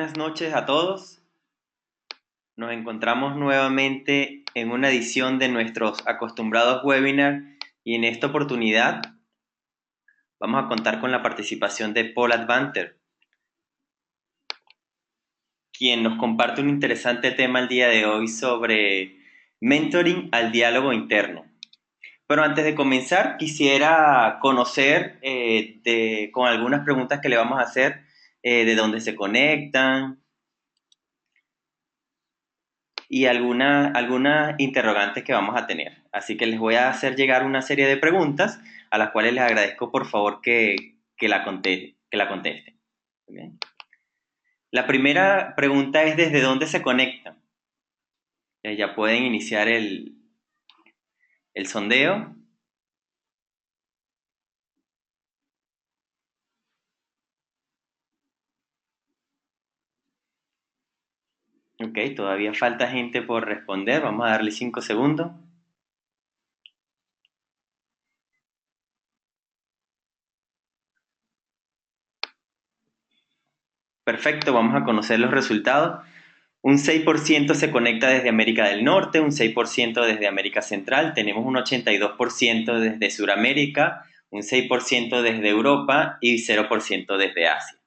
buenas noches a todos. Nos encontramos nuevamente en una edición de nuestros acostumbrados webinars y en esta oportunidad vamos a contar con la participación de Paul Advanter, quien nos comparte un interesante tema el día de hoy sobre mentoring al diálogo interno. Pero antes de comenzar, quisiera conocer con algunas preguntas que le vamos a hacer, de dónde se conectan, y algunas interrogantes que vamos a tener. Así que les voy a hacer llegar una serie de preguntas a las cuales les agradezco por favor que la contesten. ¿Bien? La primera pregunta es ¿desde dónde se conectan? Ya pueden iniciar el sondeo. Ok, todavía falta gente por responder. Vamos a darle 5 segundos. Perfecto, vamos a conocer los resultados. Un 6% se conecta desde América del Norte, un 6% desde América Central, tenemos un 82% desde Sudamérica, un 6% desde Europa y 0% desde Asia.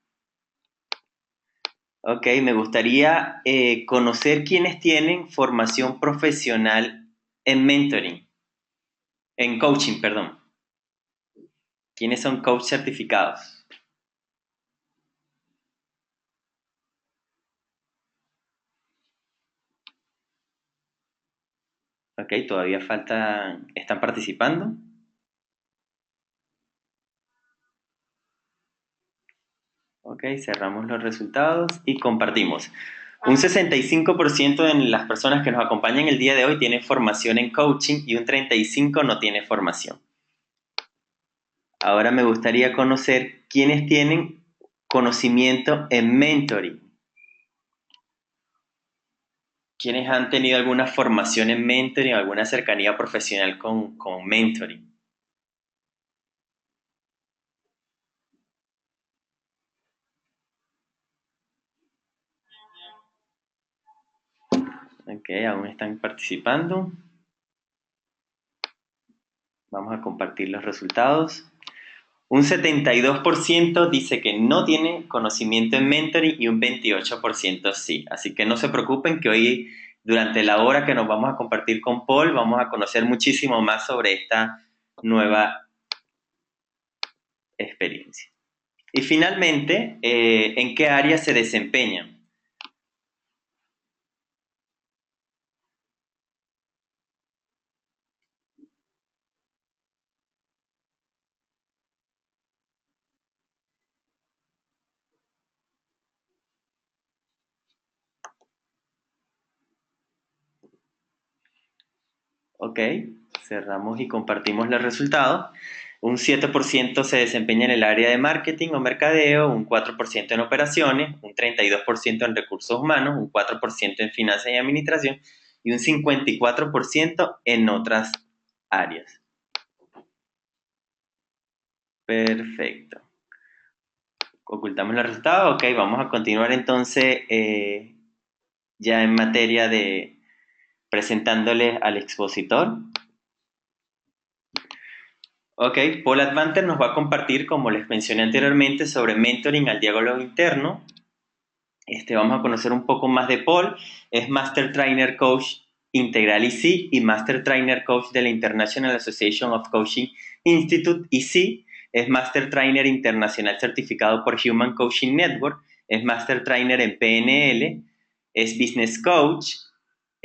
Ok, me gustaría conocer quiénes tienen formación profesional en mentoring, en coaching, perdón. ¿Quiénes son coach certificados? Ok, todavía faltan, ¿están participando? Ok, cerramos los resultados y compartimos. Un 65% de las personas que nos acompañan el día de hoy tienen formación en coaching y un 35% no tiene formación. Ahora me gustaría conocer quiénes tienen conocimiento en mentoring. ¿Quiénes han tenido alguna formación en mentoring o alguna cercanía profesional con mentoring? Ok, aún están participando. Vamos a compartir los resultados. Un 72% dice que no tiene conocimiento en mentoring y un 28% sí. Así que no se preocupen que hoy, durante la hora que nos vamos a compartir con Paul, vamos a conocer muchísimo más sobre esta nueva experiencia. Y finalmente, ¿en qué área se desempeñan? Ok, cerramos y compartimos los resultados. Un 7% se desempeña en el área de marketing o mercadeo, un 4% en operaciones, un 32% en recursos humanos, un 4% en finanzas y administración y un 54% en otras áreas. Perfecto. Ocultamos los resultados. Ok, vamos a continuar entonces ya en materia de presentándoles al expositor. Ok, Paul Advanter nos va a compartir, como les mencioné anteriormente, sobre mentoring al diálogo interno. Vamos a conocer un poco más de Paul. Es Master Trainer Coach Integral EC y Master Trainer Coach de la International Association of Coaching Institute EC. Es Master Trainer Internacional certificado por Human Coaching Network. Es Master Trainer en PNL. Es Business Coach.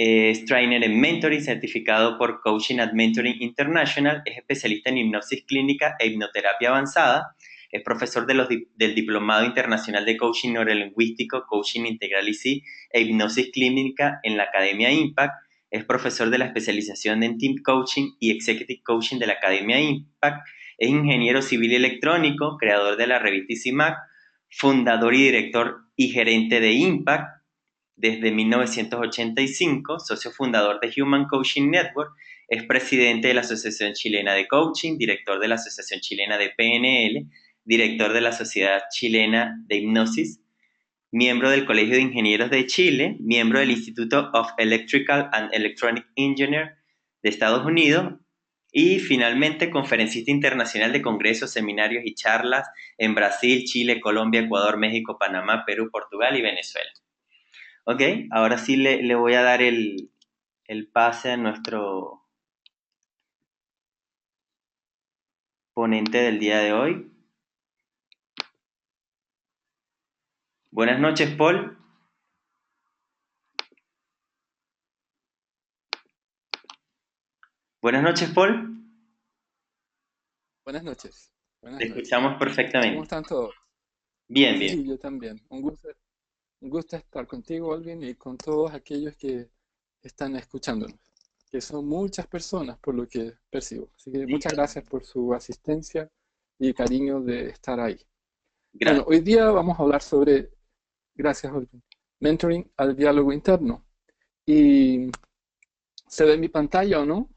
Es trainer en mentoring certificado por Coaching and Mentoring International. Es especialista en hipnosis clínica e hipnoterapia avanzada. Es profesor del Diplomado Internacional de Coaching Neurolingüístico, Coaching Integral EC e Hipnosis Clínica en la Academia Impact. Es profesor de la especialización en Team Coaching y Executive Coaching de la Academia Impact. Es ingeniero civil y electrónico, creador de la revista ICIMAC, fundador y director y gerente de Impact desde 1985, socio fundador de Human Coaching Network. Es presidente de la Asociación Chilena de Coaching, director de la Asociación Chilena de PNL, director de la Sociedad Chilena de Hipnosis, miembro del Colegio de Ingenieros de Chile, miembro del Instituto of Electrical and Electronic Engineer de Estados Unidos y finalmente conferencista internacional de congresos, seminarios y charlas en Brasil, Chile, Colombia, Ecuador, México, Panamá, Perú, Portugal y Venezuela. Ok, ahora sí le voy a dar el pase a nuestro ponente del día de hoy. Buenas noches, Paul. Buenas noches, Paul. Buenas noches, Te buenas noches. escuchamos ¿Cómo perfectamente. están todos? Bien, bien. Sí, yo también. Un gusto estar contigo, Alvin, y con todos aquellos que están escuchándonos, que son muchas personas por lo que percibo. Así que muchas gracias por su asistencia y cariño de estar ahí. Bueno, Gracias. hoy día vamos a hablar sobre, gracias, Alvin, mentoring al diálogo interno. ¿Y se ve mi pantalla o no?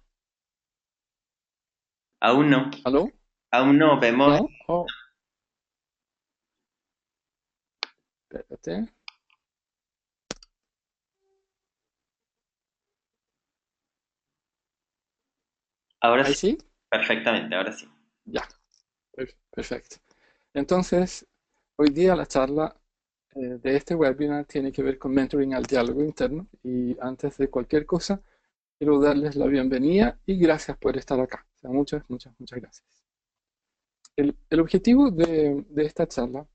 Aún no. ¿Aló? Aún no. Vemos. ¿No? Oh, espérate. Ahora ¿Ahí sí. sí? Perfectamente, ahora sí. Ya, perfecto. Entonces, hoy día la charla de este webinar tiene que ver con mentoring al diálogo interno y antes de cualquier cosa, quiero darles la bienvenida y gracias por estar acá. O sea, muchas gracias. El objetivo de esta charla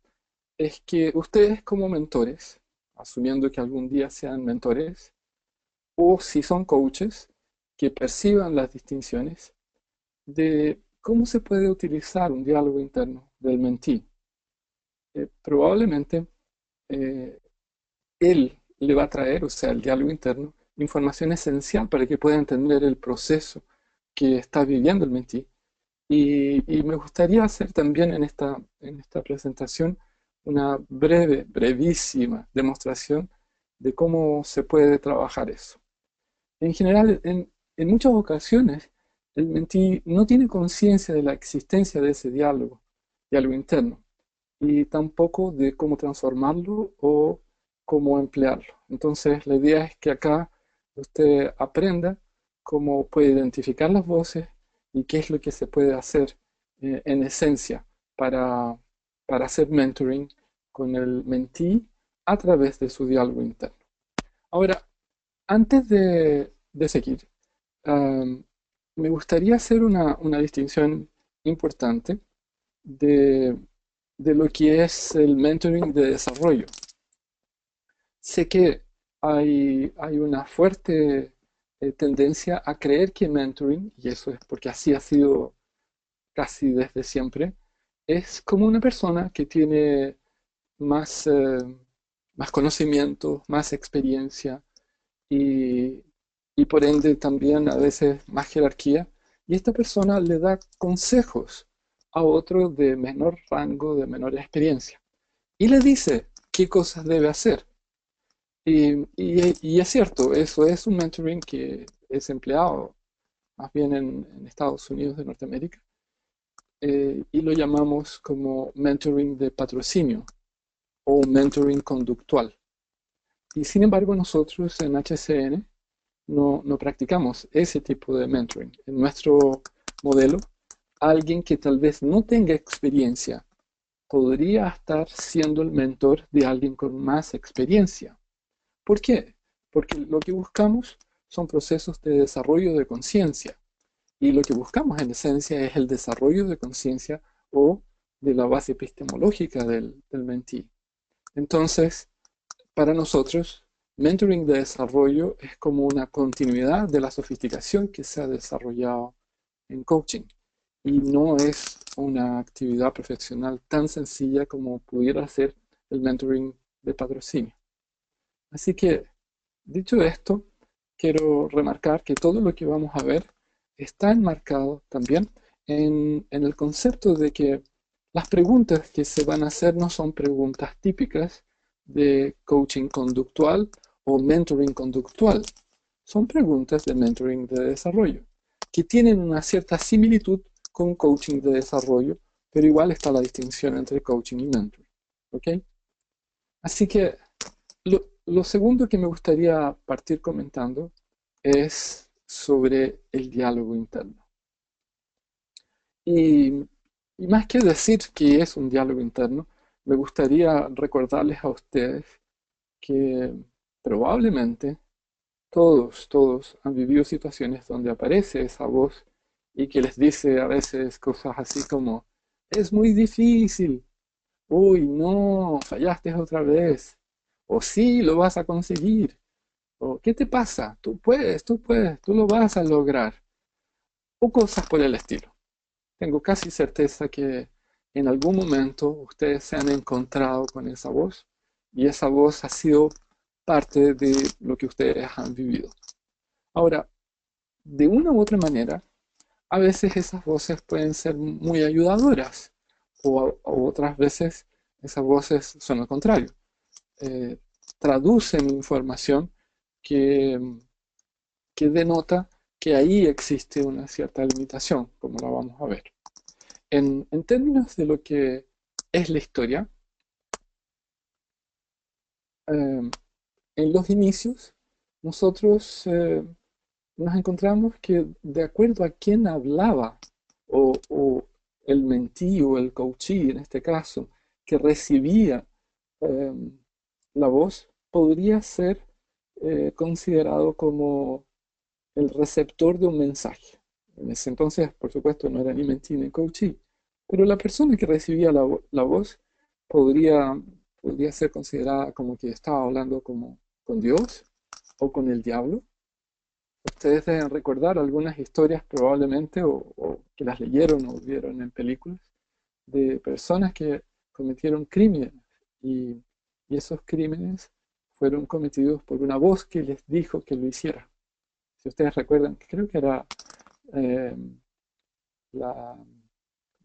es que ustedes como mentores, asumiendo que algún día sean mentores, o si son coaches, que perciban las distinciones de cómo se puede utilizar un diálogo interno del mentee. Probablemente eh, él le va a traer, o sea, el diálogo interno, información esencial para que pueda entender el proceso que está viviendo el mentee. Y me gustaría hacer también en esta presentación una brevísima demostración de cómo se puede trabajar eso. En general, en muchas ocasiones, el mentee no tiene conciencia de la existencia de ese diálogo interno y tampoco de cómo transformarlo o cómo emplearlo. Entonces, la idea es que acá usted aprenda cómo puede identificar las voces y qué es lo que se puede hacer en esencia para, para hacer mentoring con el mentee a través de su diálogo interno. Ahora, antes de seguir, um, me gustaría hacer una distinción importante de, de lo que es el mentoring de desarrollo. Sé que hay una fuerte tendencia a creer que mentoring, y eso es porque así ha sido casi desde siempre, es como una persona que tiene más, más conocimiento, más experiencia y, y por ende también a veces más jerarquía, y esta persona le da consejos a otro de menor rango, de menor experiencia, y le dice qué cosas debe hacer. Y es cierto, eso es un mentoring que es empleado más bien en Estados Unidos de Norteamérica, y lo llamamos como mentoring de patrocinio o mentoring conductual. Y sin embargo nosotros en HCN no practicamos ese tipo de mentoring. En nuestro modelo, alguien que tal vez no tenga experiencia podría estar siendo el mentor de alguien con más experiencia. ¿Por qué? Porque lo que buscamos son procesos de desarrollo de conciencia. Y lo que buscamos en esencia es el desarrollo de conciencia o de la base epistemológica del mentee. Entonces, para nosotros, mentoring de desarrollo es como una continuidad de la sofisticación que se ha desarrollado en coaching y no es una actividad profesional tan sencilla como pudiera ser el mentoring de patrocinio. Así que, dicho esto, quiero remarcar que todo lo que vamos a ver está enmarcado también en el concepto de que las preguntas que se van a hacer no son preguntas típicas de coaching conductual o mentoring conductual. Son preguntas de mentoring de desarrollo, que tienen una cierta similitud con coaching de desarrollo, pero igual está la distinción entre coaching y mentoring. ¿Ok? Así que lo segundo que me gustaría partir comentando es sobre el diálogo interno. Y, y más que decir que es un diálogo interno, me gustaría recordarles a ustedes que probablemente todos han vivido situaciones donde aparece esa voz y que les dice a veces cosas así como, es muy difícil, uy, no, fallaste otra vez, o sí, lo vas a conseguir, o ¿qué te pasa? Tú lo vas a lograr, o cosas por el estilo. Tengo casi certeza que en algún momento ustedes se han encontrado con esa voz y esa voz ha sido parte de lo que ustedes han vivido. Ahora, de una u otra manera, a veces esas voces pueden ser muy ayudadoras o otras veces esas voces son al contrario. eh, Traducen información que, que denota que ahí existe una cierta limitación, como la vamos a ver. En términos de lo que es la historia, eh, en los inicios nosotros nos encontramos que de acuerdo a quién hablaba o el mentí o el coachee en este caso, que recibía eh, la voz, podría ser considerado como el receptor de un mensaje. En ese entonces, por supuesto, no era ni mentí ni coachee, pero la persona que recibía la voz podría, podría ser considerada como que estaba hablando como con Dios o con el diablo. Ustedes deben recordar algunas historias probablemente o que las leyeron o vieron en películas de personas que cometieron crímenes y, y esos crímenes fueron cometidos por una voz que les dijo que lo hiciera. Si ustedes recuerdan, creo que era eh, ¿cómo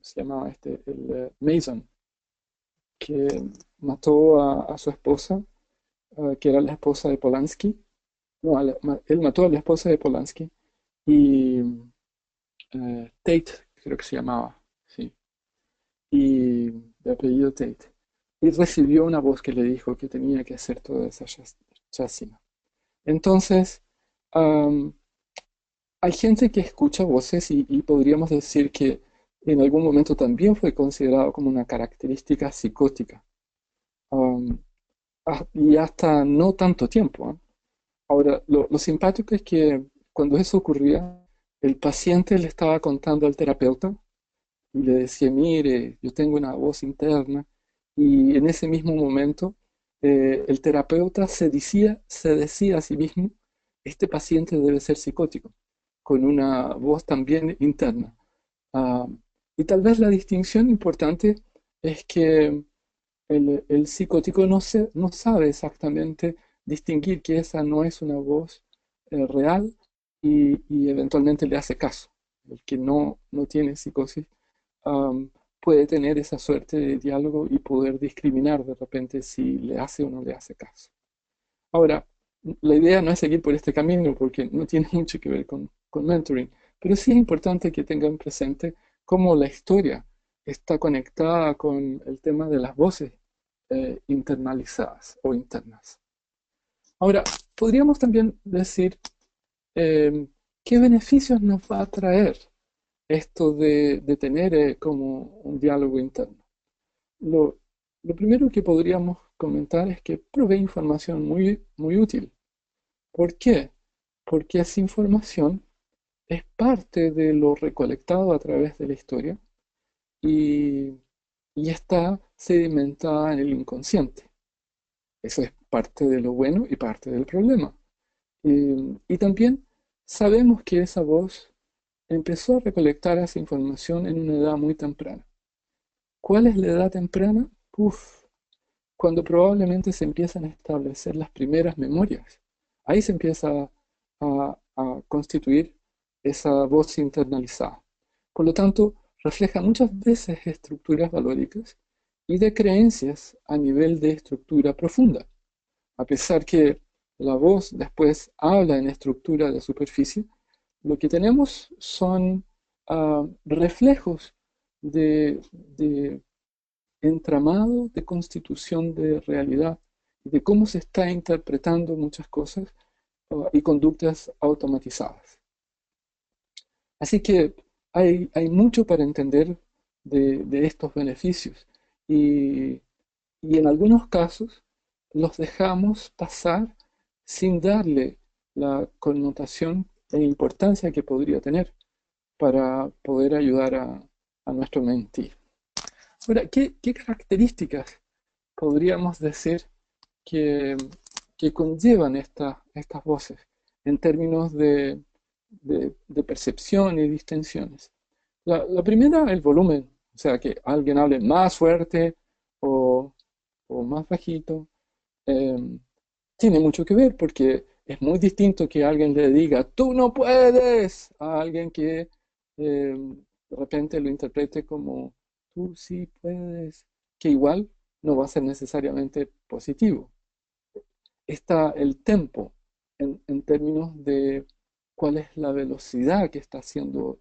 se llamaba este? El Mason, que mató a su esposa, que era la esposa de Polanski. No, él mató a la esposa de Polanski y Tate, creo que se llamaba, sí, y de apellido Tate. Y recibió una voz que le dijo que tenía que hacer toda esa chacina. Entonces, um, hay gente que escucha voces y podríamos decir que en algún momento también fue considerado como una característica psicótica. Um, y hasta no tanto tiempo. ¿Eh? Ahora, lo simpático es que cuando eso ocurría, el paciente le estaba contando al terapeuta y le decía, mire, yo tengo una voz interna, y en ese mismo momento el terapeuta se decía a sí mismo, este paciente debe ser psicótico, con una voz también interna. Ah, y tal vez la distinción importante es que el psicótico no sabe exactamente distinguir que esa no es una voz real y eventualmente le hace caso. El que no tiene psicosis um, puede tener esa suerte de diálogo y poder discriminar de repente si le hace o no le hace caso. Ahora, la idea no es seguir por este camino porque no tiene mucho que ver con mentoring, pero sí es importante que tengan presente cómo la historia está conectada con el tema de las voces internalizadas o internas. Ahora, podríamos también decir eh, qué beneficios nos va a traer esto de tener como un diálogo interno. Lo, lo primero que podríamos comentar es que provee información muy útil. ¿Por qué? Porque esa información es parte de lo recolectado a través de la historia y, y está sedimentada en el inconsciente. Eso es parte de lo bueno y parte del problema. Y también sabemos que esa voz empezó a recolectar esa información en una edad muy temprana. ¿Cuál es la edad temprana? Uf, cuando probablemente se empiezan a establecer las primeras memorias. Ahí se empieza a constituir esa voz internalizada. Por lo tanto, refleja muchas veces estructuras valóricas y de creencias a nivel de estructura profunda. A pesar que la voz después habla en estructura de superficie, lo que tenemos son reflejos de entramado de constitución de realidad, de cómo se está interpretando muchas cosas y conductas automatizadas. Así que hay mucho para entender de estos beneficios y, y en algunos casos los dejamos pasar sin darle la connotación e importancia que podría tener para poder ayudar a nuestro mentee. Ahora, ¿qué características podríamos decir que, que conllevan estas voces en términos de percepción y distensiones? La primera, el volumen, o sea, que alguien hable más fuerte o, o más bajito, eh, tiene mucho que ver porque es muy distinto que alguien le diga, tú no puedes, a alguien que de repente lo interprete como, tú sí puedes, que igual no va a ser necesariamente positivo. Está el tempo en términos de cuál es la velocidad que está siendo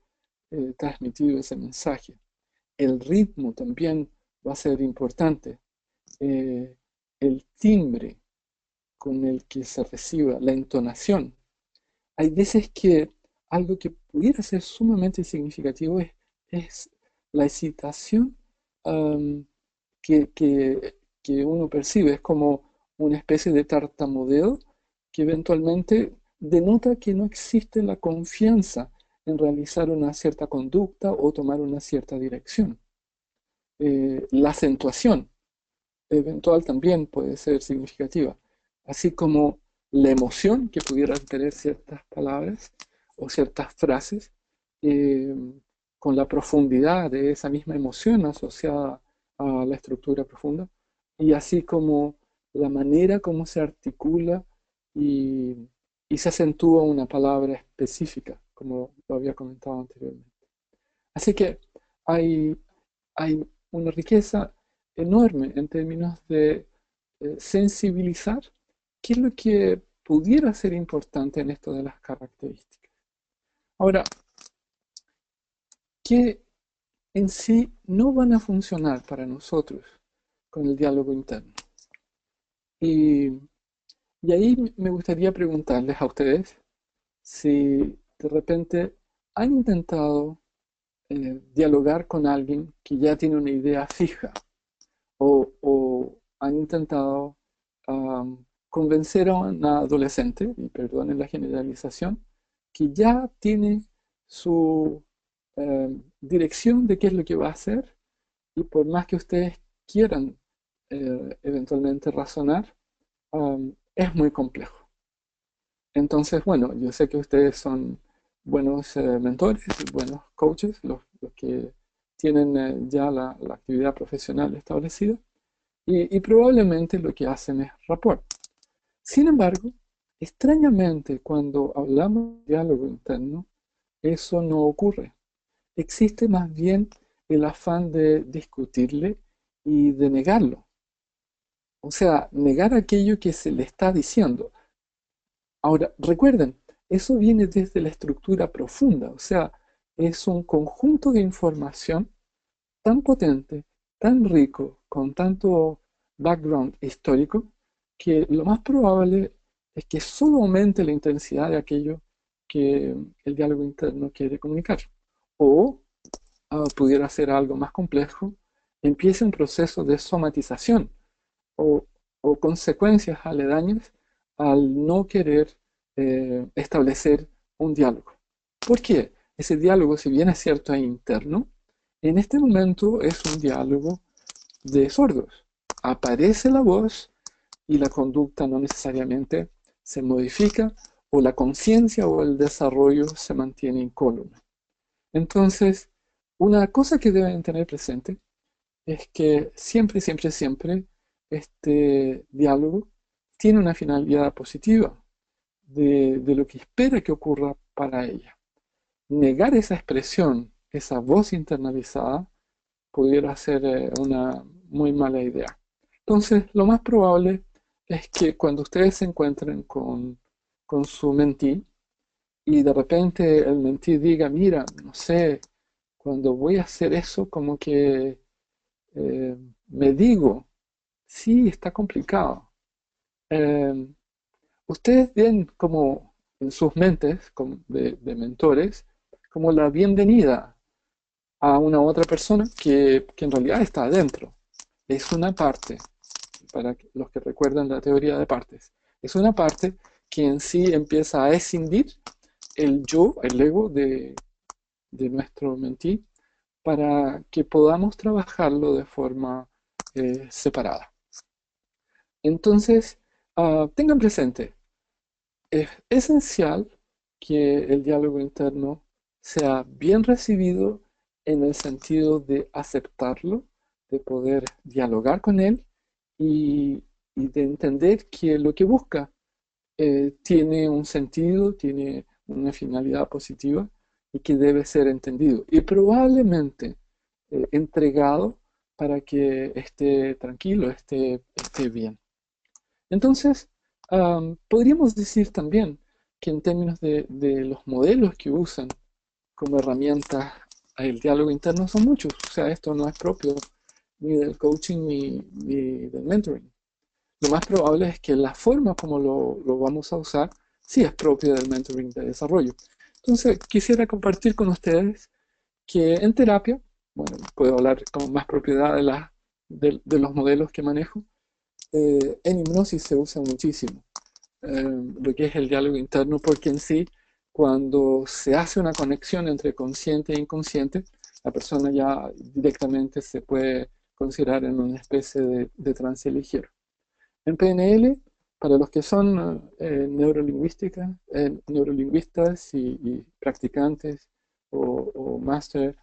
transmitido ese mensaje. El ritmo también va a ser importante. Eh, el timbre con el que se reciba, la entonación. Hay veces que algo que pudiera ser sumamente significativo es la excitación um, que, que, que uno percibe. Es como una especie de tartamudeo que eventualmente denota que no existe la confianza en realizar una cierta conducta o tomar una cierta dirección. La acentuación eventual también puede ser significativa, así como la emoción que pudieran tener ciertas palabras o ciertas frases, eh, con la profundidad de esa misma emoción asociada a la estructura profunda, y así como la manera como se articula y, y se acentúa una palabra específica, como lo había comentado anteriormente. Así que hay, hay una riqueza enorme en términos de sensibilizar qué es lo que pudiera ser importante en esto de las características. Ahora, que en sí no van a funcionar para nosotros con el diálogo interno. Y, y ahí me gustaría preguntarles a ustedes si de repente han intentado dialogar con alguien que ya tiene una idea fija o han intentado convencer a una adolescente, y perdonen la generalización, que ya tiene su dirección de qué es lo que va a hacer, y por más que ustedes quieran eventualmente razonar, es muy complejo. Entonces, bueno, yo sé que ustedes son buenos mentores, buenos coaches, los que tienen ya la actividad profesional establecida, y probablemente lo que hacen es rapport. Sin embargo, extrañamente, cuando hablamos de diálogo interno, eso no ocurre. Existe más bien el afán de discutirle y de negarlo. O sea, negar aquello que se le está diciendo. Ahora, recuerden, eso viene desde la estructura profunda, o sea, es un conjunto de información tan potente, tan rico, con tanto background histórico, que lo más probable es que solo aumente la intensidad de aquello que el diálogo interno quiere comunicar. O pudiera ser algo más complejo, empiece un proceso de somatización o, o consecuencias aledañas al no querer establecer un diálogo. ¿Por qué? Ese diálogo, si bien es cierto, es interno, en este momento es un diálogo de sordos. Aparece la voz y la conducta no necesariamente se modifica, o la conciencia o el desarrollo se mantiene incólume. Entonces, una cosa que deben tener presente es que siempre, siempre, siempre este diálogo tiene una finalidad positiva de lo que espera que ocurra para ella. Negar esa expresión, esa voz internalizada, pudiera ser una muy mala idea. Entonces, lo más probable es que cuando ustedes se encuentren con su mentí y de repente el mentí diga, mira, no sé, cuando voy a hacer eso, como que me digo, sí, está complicado. Eh, Ustedes ven como en sus mentes de mentores, como la bienvenida a una otra persona que en realidad está adentro. Es una parte, para los que recuerdan la teoría de partes, es una parte que en sí empieza a escindir el yo, el ego de nuestro mentí, para que podamos trabajarlo de forma separada. Entonces, tengan presente, es esencial que el diálogo interno sea bien recibido en el sentido de aceptarlo, de poder dialogar con él y de entender que lo que busca tiene un sentido, tiene una finalidad positiva y que debe ser entendido y probablemente entregado para que esté tranquilo, esté bien. Entonces, podríamos decir también que en términos de los modelos que usan como herramientas el diálogo interno son muchos. O sea, esto no es propio ni del coaching ni del mentoring. Lo más probable es que la forma como lo vamos a usar sí es propia del mentoring de desarrollo. Entonces, quisiera compartir con ustedes que en terapia, bueno, puedo hablar con más propiedad de los modelos que manejo, en hipnosis se usa muchísimo lo que es el diálogo interno, porque en sí, cuando se hace una conexión entre consciente e inconsciente, la persona ya directamente se puede considerar en una especie de trance ligero. En PNL, para los que son neurolingüistas y practicantes o master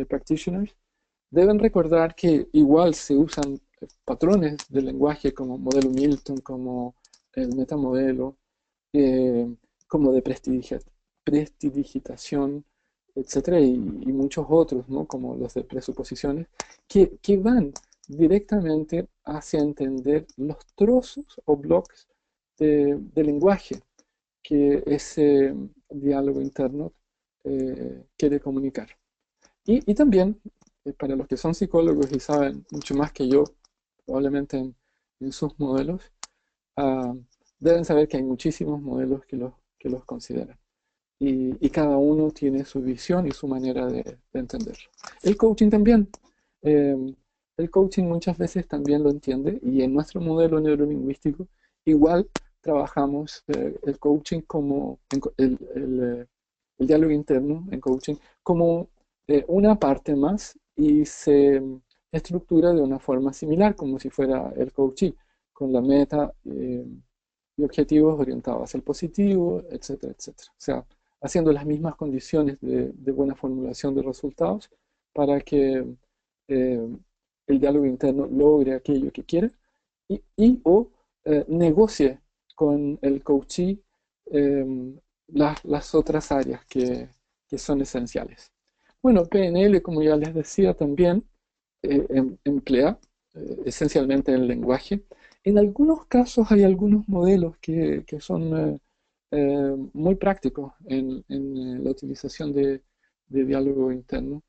practitioners, deben recordar que igual se usan patrones de lenguaje como modelo Milton, como el metamodelo, eh, como de prestidigitación, etcétera, y muchos otros, ¿no? Como los de presuposiciones, que van directamente hacia entender los trozos o bloques de lenguaje que ese diálogo interno quiere comunicar. Y también, para los que son psicólogos y saben mucho más que yo, probablemente en sus modelos, ah, deben saber que hay muchísimos modelos que los consideran. Y cada uno tiene su visión y su manera de entenderlo. El coaching también. eh, el coaching muchas veces también lo entiende y en nuestro modelo neurolingüístico igual trabajamos el coaching como el diálogo interno en coaching como una parte más y se estructura de una forma similar como si fuera el coaching con la meta y objetivos orientados hacia el positivo, etcétera, etcétera. O sea, haciendo las mismas condiciones de buena formulación de resultados para que eh, el diálogo interno logre aquello que quiere o negocie con el coachee las otras áreas que son esenciales. Bueno, PNL, como ya les decía, también emplea esencialmente el lenguaje. En algunos casos hay algunos modelos que son muy prácticos en la utilización de diálogo interno,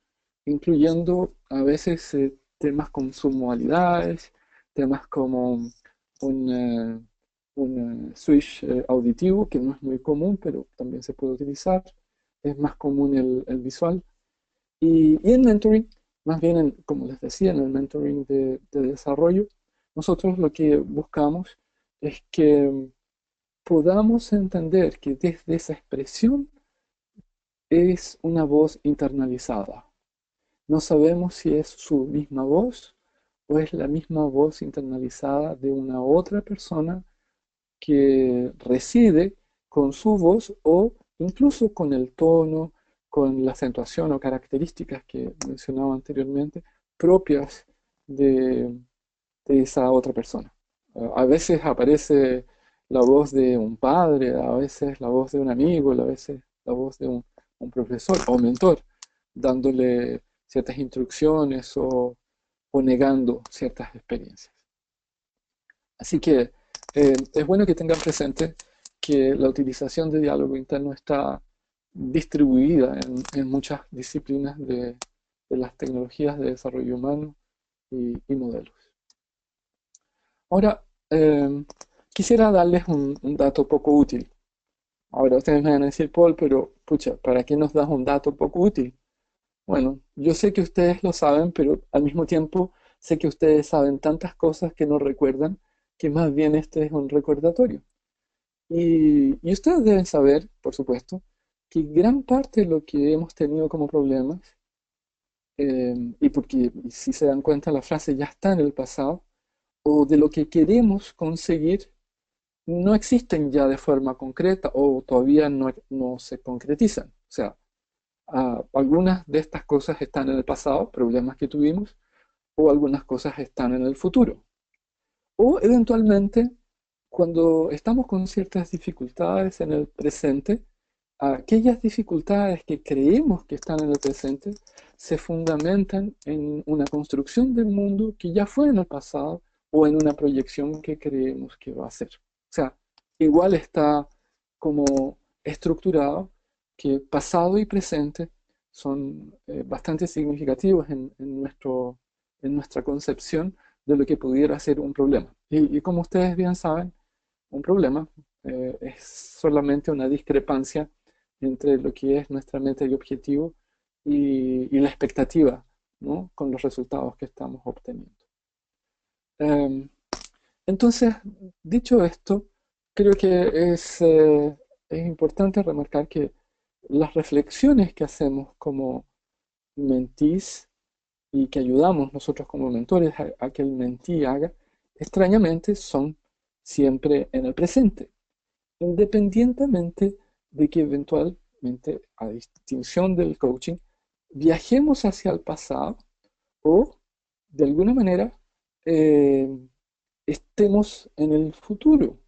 incluyendo a veces temas con submodalidades, temas como un, eh, un switch auditivo, que no es muy común, pero también se puede utilizar. Es más común el visual. Y en mentoring, más bien, como les decía, en el mentoring de desarrollo, nosotros lo que buscamos es que podamos entender que desde esa expresión es una voz internalizada. No sabemos si es su misma voz o es la misma voz internalizada de una otra persona que reside con su voz o incluso con el tono, con la acentuación o características que mencionaba anteriormente, propias de, de esa otra persona. A veces aparece la voz de un padre, a veces la voz de un amigo, a veces la voz de un profesor o mentor, dándole ciertas instrucciones o negando ciertas experiencias. Así que es bueno que tengan presente que la utilización de diálogo interno está distribuida en muchas disciplinas de las tecnologías de desarrollo humano y modelos. Ahora, quisiera darles un dato poco útil. Ahora ustedes me van a decir, Paul, pero pucha, ¿para qué nos das un dato poco útil? Bueno, yo sé que ustedes lo saben, pero al mismo tiempo sé que ustedes saben tantas cosas que no recuerdan, que más bien este es un recordatorio. Y ustedes deben saber, por supuesto, que gran parte de lo que hemos tenido como problemas, y porque si se dan cuenta la frase ya está en el pasado, o de lo que queremos conseguir, no existen ya de forma concreta o todavía no se concretizan. O sea, algunas de estas cosas están en el pasado, problemas que tuvimos, o algunas cosas están en el futuro. O eventualmente, cuando estamos con ciertas dificultades en el presente, aquellas dificultades que creemos que están en el presente se fundamentan en una construcción del mundo que ya fue en el pasado o en una proyección que creemos que va a ser. O sea, igual está como estructurado que pasado y presente son bastante significativos en nuestra concepción de lo que pudiera ser un problema. Y como ustedes bien saben, un problema es solamente una discrepancia entre lo que es nuestra meta y objetivo y la expectativa, ¿no? Con los resultados que estamos obteniendo. Em, entonces, dicho esto, creo que es importante remarcar que las reflexiones que hacemos como mentís y que ayudamos nosotros como mentores a que el mentí haga, extrañamente son siempre en el presente, independientemente de que eventualmente, a distinción del coaching, viajemos hacia el pasado o de alguna manera eh, estemos en el futuro.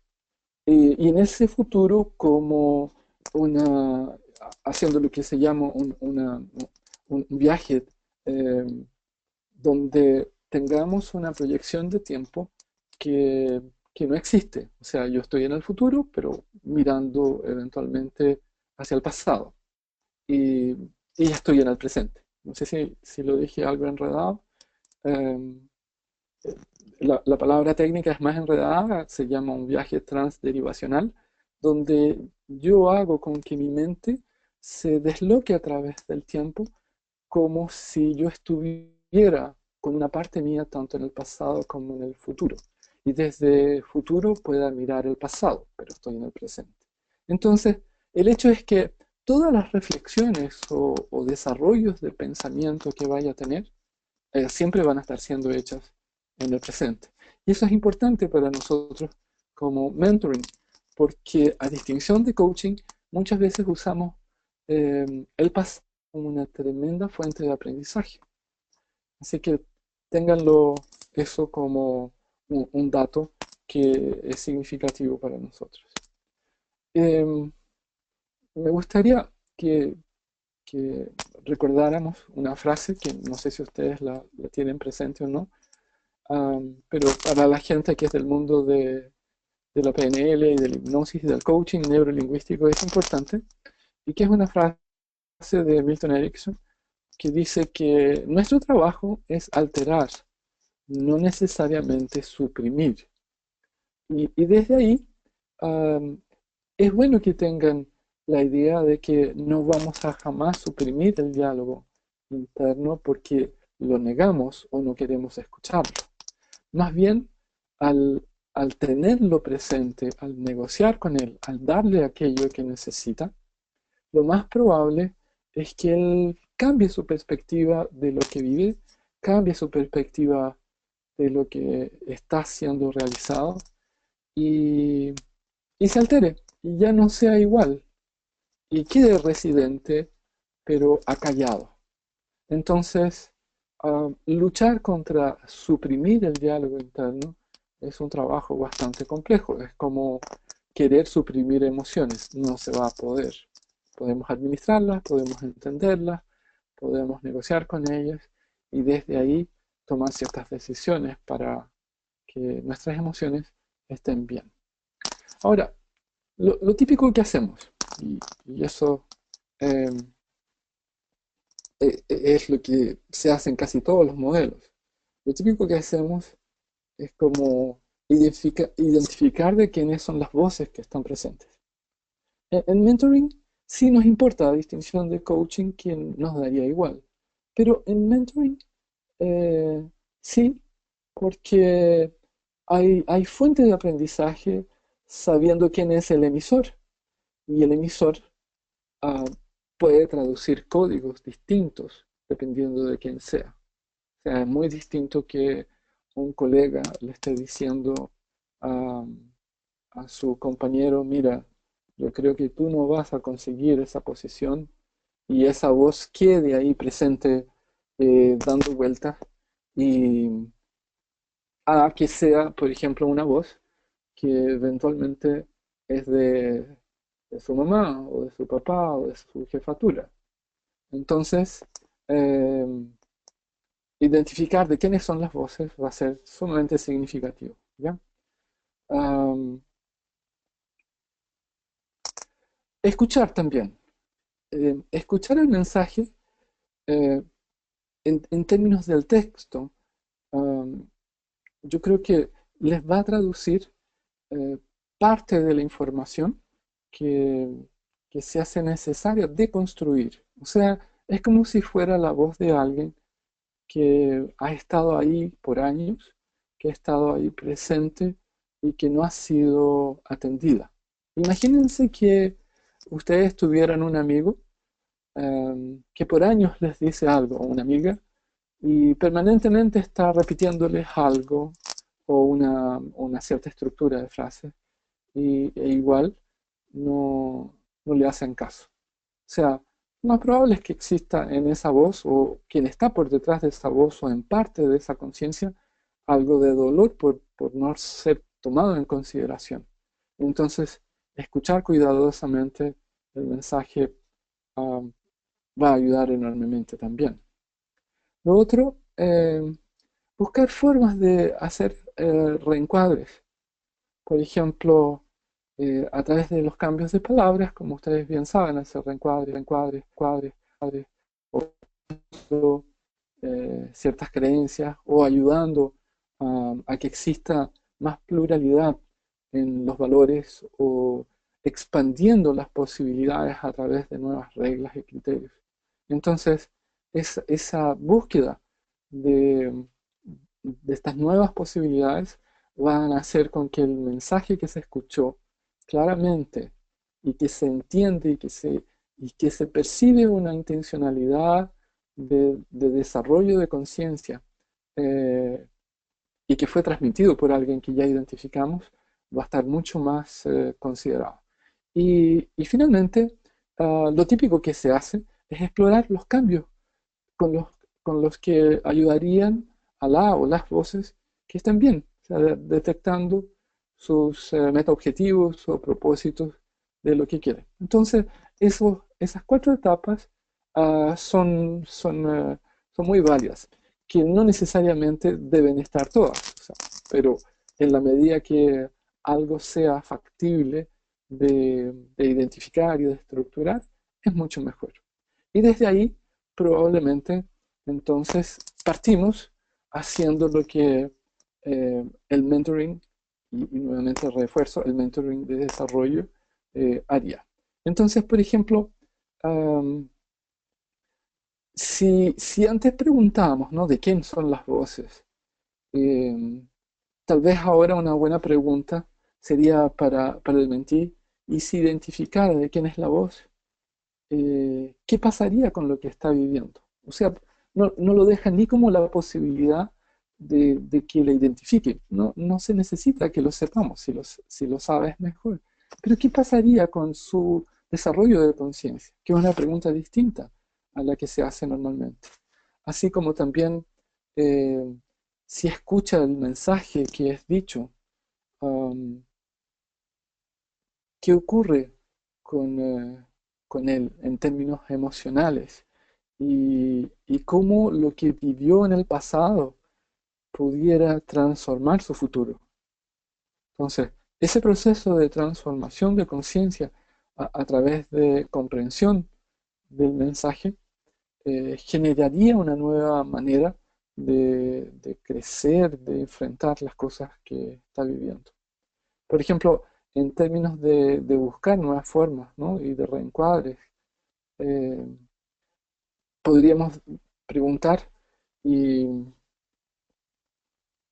Y en ese futuro como una, haciendo lo que se llama un viaje eh, donde tengamos una proyección de tiempo que, que no existe. O sea, yo estoy en el futuro, pero mirando eventualmente hacia el pasado. Y, y ya estoy en el presente. No sé si lo dije algo enredado. Eh, la palabra técnica es más enredada, se llama un viaje transderivacional, donde yo hago con que mi mente se desloque a través del tiempo como si yo estuviera con una parte mía tanto en el pasado como en el futuro. Y desde el futuro pueda mirar el pasado, pero estoy en el presente. Entonces, el hecho es que todas las reflexiones o desarrollos de pensamiento que vaya a tener siempre van a estar siendo hechas en el presente. Y eso es importante para nosotros como mentoring, porque a distinción de coaching, muchas veces usamos el pasado como una tremenda fuente de aprendizaje. Así que ténganlo eso como un dato que es significativo para nosotros. Eh, Me gustaría que recordáramos una frase que no sé si ustedes la tienen presente o no, pero para la gente que es del mundo de la PNL y de la hipnosis y del coaching neurolingüístico es importante, y que es una frase de Milton Erickson que dice que nuestro trabajo es alterar, no necesariamente suprimir. Y desde ahí um, es bueno que tengan la idea de que no vamos a jamás suprimir el diálogo interno porque lo negamos o no queremos escucharlo. Más bien, al, al tenerlo presente, al negociar con él, al darle aquello que necesita, lo más probable es que él cambie su perspectiva de lo que vive, cambie su perspectiva de lo que está siendo realizado y, y se altere y ya no sea igual y quede residente pero acallado. Entonces, luchar contra suprimir el diálogo interno es un trabajo bastante complejo. Es como querer suprimir emociones. No se va a poder. Podemos administrarlas, podemos entenderlas, podemos negociar con ellas y desde ahí tomar ciertas decisiones para que nuestras emociones estén bien. Ahora, lo típico que hacemos, y eso eh, es lo que se hace en casi todos los modelos. Lo típico que hacemos es como identificar de quiénes son las voces que están presentes. En mentoring sí nos importa la distinción de coaching, que nos daría igual. Pero en mentoring sí, porque hay fuente de aprendizaje sabiendo quién es el emisor. Y el emisor ah, puede traducir códigos distintos dependiendo de quién sea. O sea, es muy distinto que un colega le esté diciendo a, a su compañero, mira, yo creo que tú no vas a conseguir esa posición, y esa voz quede ahí presente dando vueltas, y a que sea, por ejemplo, una voz que eventualmente es de su mamá o de su papá o de su jefatura. Entonces, eh, identificar de quiénes son las voces va a ser sumamente significativo, ¿ya? Um, Escuchar también. Escuchar el mensaje eh, en términos del texto, um, yo creo que les va a traducir eh, parte de la información que, que se hace necesaria de construir. O sea, es como si fuera la voz de alguien que ha estado ahí por años, que ha estado ahí presente y que no ha sido atendida. Imagínense que ustedes tuvieran un amigo que por años les dice algo, o una amiga, y permanentemente está repitiéndoles algo o una cierta estructura de frase, e igual no le hacen caso. O sea, lo más probable es que exista en esa voz, o quien está por detrás de esa voz, o en parte de esa conciencia, algo de dolor por no ser tomado en consideración. Entonces, escuchar cuidadosamente el mensaje um, va a ayudar enormemente también. Lo otro, buscar formas de hacer reencuadres. Por ejemplo, a través de los cambios de palabras, como ustedes bien saben, hacer reencuadre, reencuadre, cuadre, cuadre, o ciertas creencias, o ayudando a que exista más pluralidad en los valores, o expandiendo las posibilidades a través de nuevas reglas y criterios. Entonces, esa búsqueda de, de estas nuevas posibilidades van a hacer con que el mensaje que se escuchó claramente, y que se entiende, y que se percibe una intencionalidad de desarrollo de conciencia, eh, y que fue transmitido por alguien que ya identificamos, va a estar mucho más considerado. Y finalmente, lo típico que se hace es explorar los cambios con los, con los que ayudarían a la o las voces que estén bien, o sea, detectando sus metaobjetivos o propósitos de lo que quieren. Entonces, esas cuatro etapas son muy válidas, que no necesariamente deben estar todas, o sea, pero en la medida que algo sea factible de identificar y de estructurar, es mucho mejor. Y desde ahí, probablemente, entonces partimos haciendo lo que el mentoring, y nuevamente refuerzo, el mentoring de desarrollo haría. Entonces, por ejemplo, um, si antes preguntábamos, ¿no?, de quién son las voces, eh, tal vez ahora una buena pregunta sería para el mentí, y si identificara de quién es la voz, ¿qué pasaría con lo que está viviendo? O sea, no lo deja ni como la posibilidad de que la identifique. No se necesita que lo sepamos, si lo sabes mejor. Pero ¿qué pasaría con su desarrollo de conciencia? Que es una pregunta distinta a la que se hace normalmente. Así como también eh, si escucha el mensaje que es dicho, um, ¿qué ocurre con él en términos emocionales? Y cómo lo que vivió en el pasado pudiera transformar su futuro. Entonces, ese proceso de transformación de conciencia a través de comprensión del mensaje generaría una nueva manera de crecer, de enfrentar las cosas que está viviendo. Por ejemplo, en términos de buscar nuevas formas, ¿no? Y de reencuadres, eh, podríamos preguntar y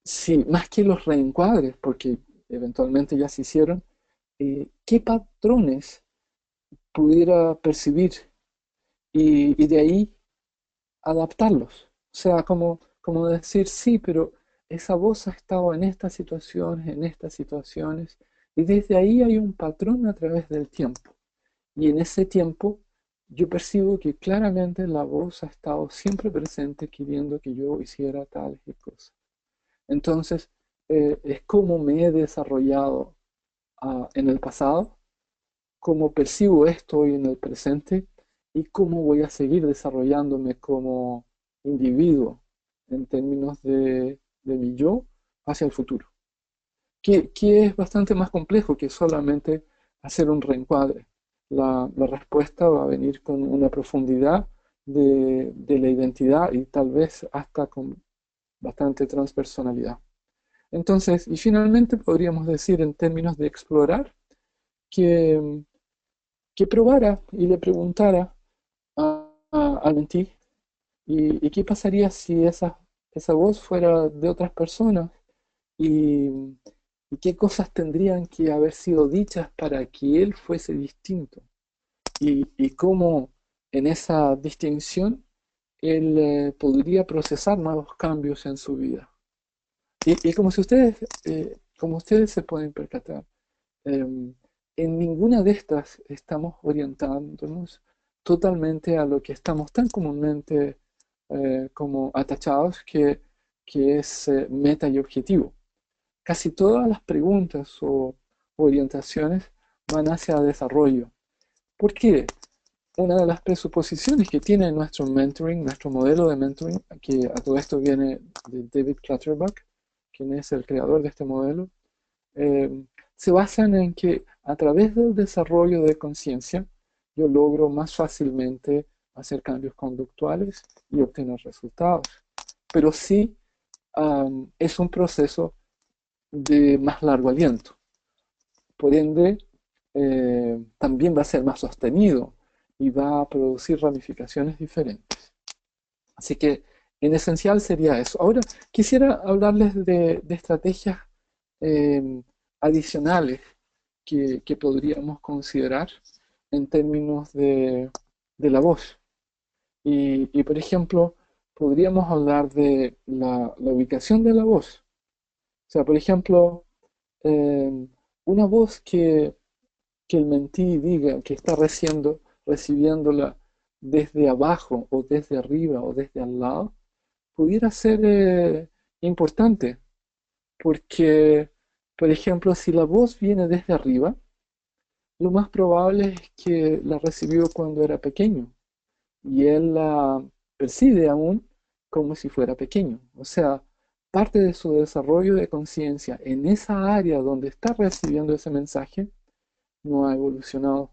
si más que los reencuadres, porque eventualmente ya se hicieron, ¿qué patrones pudiera percibir y de ahí adaptarlos? O sea, como decir, sí, pero esa voz ha estado en estas situaciones, y desde ahí hay un patrón a través del tiempo. Y en ese tiempo yo percibo que claramente la voz ha estado siempre presente queriendo que yo hiciera tales y cosas. Entonces, es como me he desarrollado en el pasado, cómo percibo esto hoy en el presente y cómo voy a seguir desarrollándome como individuo en términos de mi yo hacia el futuro. Que es bastante más complejo que solamente hacer un reencuadre. La respuesta va a venir con una profundidad de la identidad y tal vez hasta con bastante transpersonalidad. Entonces, y finalmente podríamos decir en términos de explorar, que, que probara y le preguntara al mentí y qué pasaría si esa voz fuera de otras personas y, y qué cosas tendrían que haber sido dichas para que él fuese distinto y cómo en esa distinción él podría procesar nuevos cambios en su vida. Y como ustedes se pueden percatar, em, en ninguna de estas estamos orientándonos totalmente a lo que estamos tan comúnmente como atachados, que es meta y objetivo. Casi todas las preguntas o orientaciones van hacia desarrollo. ¿Por qué? Una de las presuposiciones que tiene nuestro mentoring, nuestro modelo de mentoring, que a todo esto viene de David Clutterbuck, quien es el creador de este modelo, eh, se basan en que a través del desarrollo de conciencia yo logro más fácilmente hacer cambios conductuales y obtener resultados. Pero sí es un proceso de más largo aliento. Por ende, también va a ser más sostenido y va a producir ramificaciones diferentes. Así que en esencial sería eso. Ahora quisiera hablarles de estrategias eh, adicionales que podríamos considerar en términos de la voz. Por ejemplo, podríamos hablar de la ubicación de la voz. O sea, por ejemplo, eh, una voz que el mentí diga que está recibiéndola desde abajo o desde arriba o desde al lado, pudiera ser importante, porque, por ejemplo, si la voz viene desde arriba, lo más probable es que la recibió cuando era pequeño y él la percibe aún como si fuera pequeño. O sea, parte de su desarrollo de conciencia en esa área donde está recibiendo ese mensaje no ha evolucionado.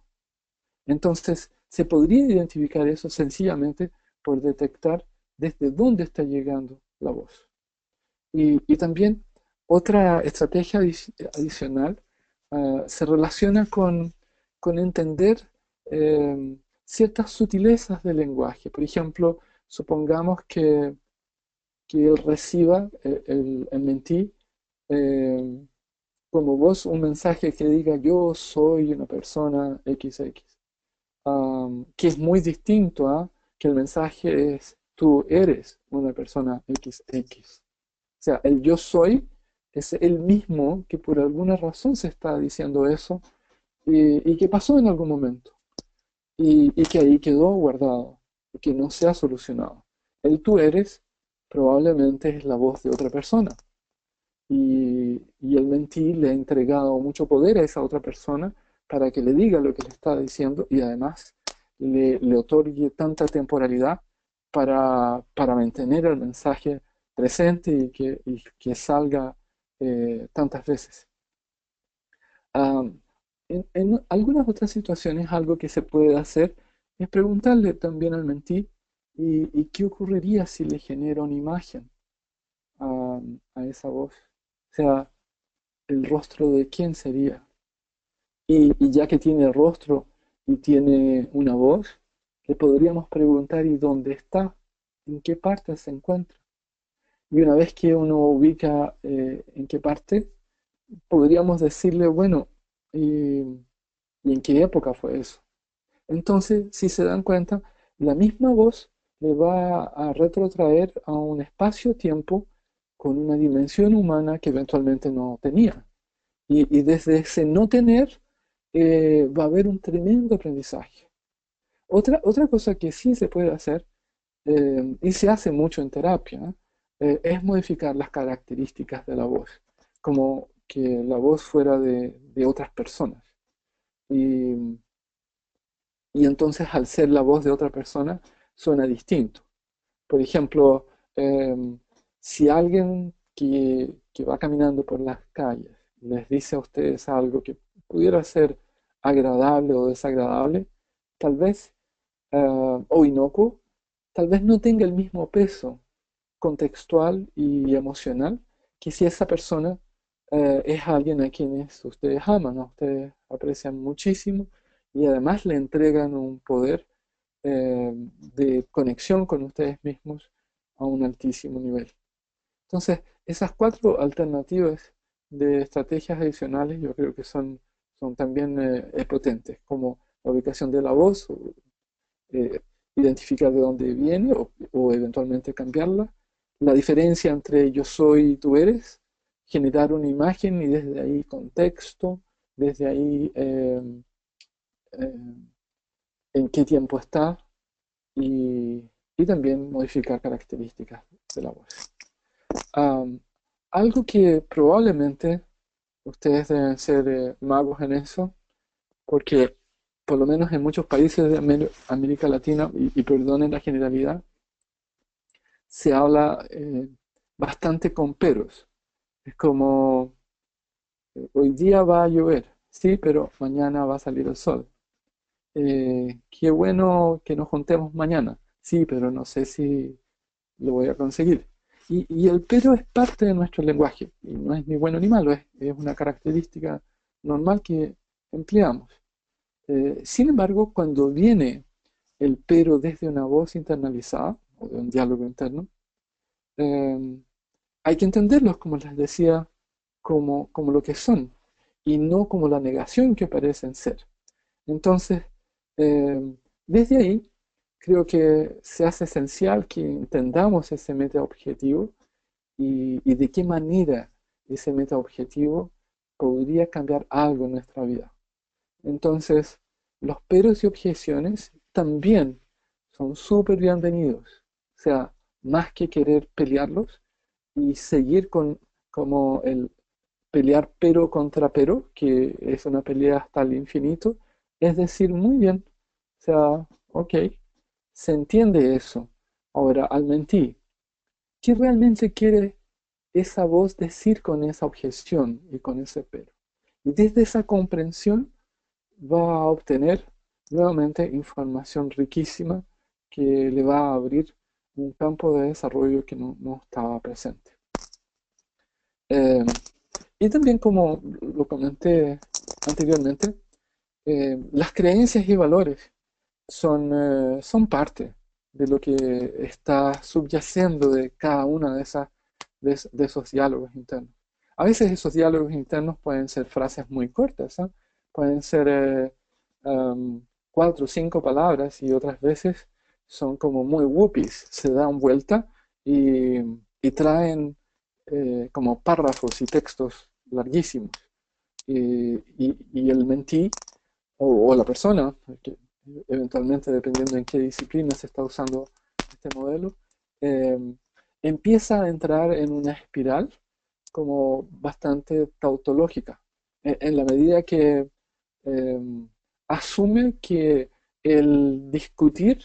Entonces, se podría identificar eso sencillamente por detectar desde dónde está llegando la voz. Y también otra estrategia adicional se relaciona con entender ciertas sutilezas del lenguaje. Por ejemplo, supongamos que él reciba, el mentí, eh, como voz un mensaje que diga yo soy una persona XX, que es muy distinto a que el mensaje es tú eres una persona XX. O sea, el yo soy es el mismo que por alguna razón se está diciendo eso y que pasó en algún momento y que ahí quedó guardado y que no se ha solucionado. El tú eres probablemente es la voz de otra persona y el mentí le ha entregado mucho poder a esa otra persona para que le diga lo que le está diciendo y además le otorgue tanta temporalidad para mantener el mensaje presente y que salga tantas veces. Um, en algunas otras situaciones, algo que se puede hacer es preguntarle también al mentí y qué ocurriría si le genera una imagen. a esa voz. O sea, el rostro de quién sería. Y ya que tiene rostro y tiene una voz, le podríamos preguntar ¿y dónde está? ¿En qué parte se encuentra? Y una vez que uno ubica en qué parte, podríamos decirle, bueno, ¿y en qué época fue eso? Entonces, si se dan cuenta, la misma voz le va a retrotraer a un espacio-tiempo con una dimensión humana que eventualmente no tenía. Y desde ese no tener va a haber un tremendo aprendizaje. Otra cosa que sí se puede hacer, y se hace mucho en terapia, es modificar las características de la voz, como que la voz fuera de otras personas. Y, y entonces al ser la voz de otra persona suena distinto. Por ejemplo, si alguien que va caminando por las calles les dice a ustedes algo que pudiera ser agradable o desagradable, tal vez, o inocuo, tal vez no tenga el mismo peso contextual y emocional que si esa persona es alguien a quienes ustedes aman, a ustedes aprecian muchísimo y además le entregan un poder de conexión con ustedes mismos a un altísimo nivel. Entonces, esas cuatro alternativas de estrategias adicionales yo creo que son también potentes, como la ubicación de la voz, eh, identificar de dónde viene o eventualmente cambiarla, la diferencia entre yo soy y tú eres, generar una imagen y desde ahí contexto, desde ahí eh, en qué tiempo está y también modificar características de la voz. Um, Algo que probablemente ustedes deben ser magos en eso, porque por lo menos en muchos países de América Latina, y perdonen la generalidad, se habla bastante con peros. Es como, hoy día va a llover, sí, pero mañana va a salir el sol. Qué bueno que nos juntemos mañana, sí, pero no sé si lo voy a conseguir. Y el pero es parte de nuestro lenguaje, y no es ni bueno ni malo, es una característica normal que empleamos. Sin embargo, cuando viene el pero desde una voz internalizada, o de un diálogo interno, eh, hay que entenderlos, como les decía, como lo que son, y no como la negación que parecen ser. Entonces, eh, desde ahí, creo que se hace esencial que entendamos ese metaobjetivo y de qué manera ese metaobjetivo podría cambiar algo en nuestra vida. Entonces, los peros y objeciones también son súper bienvenidos. O sea, más que querer pelearlos y seguir con como el pelear pero contra pero, que es una pelea hasta el infinito, es decir, muy bien. O sea, ok, se entiende eso. Ahora, al mentir, ¿qué realmente quiere esa voz decir con esa objeción y con ese pero? Y desde esa comprensión va a obtener nuevamente información riquísima que le va a abrir un campo de desarrollo que no estaba presente. Eh, y también, como lo comenté anteriormente, las creencias y valores son parte de lo que está subyacendo de cada una de esos diálogos internos. A veces esos diálogos internos pueden ser frases muy cortas, ¿eh? Pueden ser cuatro o cinco palabras y otras veces son como muy whoopies, se dan vuelta y, y traen como párrafos y textos larguísimos. Y el mentí o la persona, que eventualmente dependiendo en qué disciplina se está usando este modelo, eh, empieza a entrar en una espiral como bastante tautológica, en la medida que eh, asume que el discutir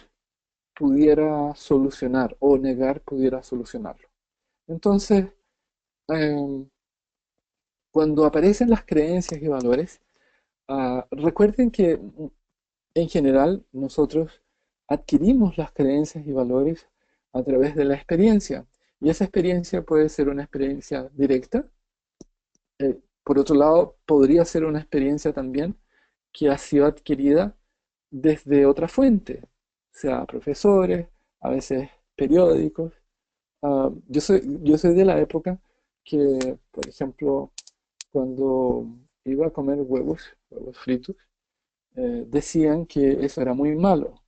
pudiera solucionar o negar pudiera solucionarlo. Entonces, eh, cuando aparecen las creencias y valores, recuerden que en general nosotros adquirimos las creencias y valores a través de la experiencia Y esa experiencia puede ser una experiencia directa. Por otro lado, podría ser una experiencia también que ha sido adquirida desde otra fuente, sea profesores, a veces periódicos. Yo soy de la época que, por ejemplo, cuando iba a comer huevos fritos, decían que eso era muy malo,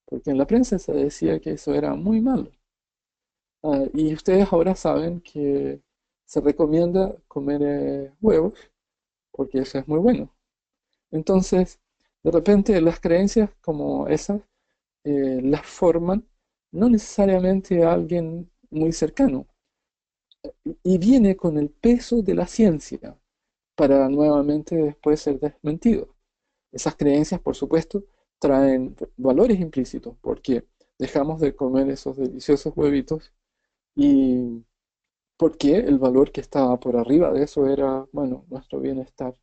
porque en la prensa se decía que eso era muy malo. Y ustedes ahora saben que se recomienda comer huevos porque eso es muy bueno. Entonces, de repente las creencias como esas las forman no necesariamente a alguien muy cercano y viene con el peso de la ciencia para nuevamente después ser desmentido. Esas creencias, por supuesto, traen valores implícitos porque dejamos de comer esos deliciosos huevitos y porque el valor que estaba por arriba de eso era, bueno, nuestro bienestar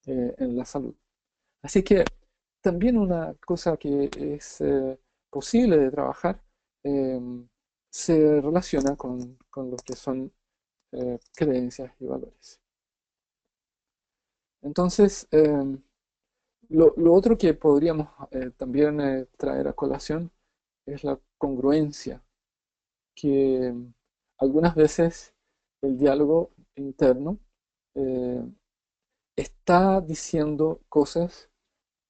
en la salud. Así que también una cosa que es posible de trabajar eh, se relaciona con lo que son creencias y valores. Entonces, lo otro que podríamos también traer a colación es la congruencia, que algunas veces el diálogo interno eh, está diciendo cosas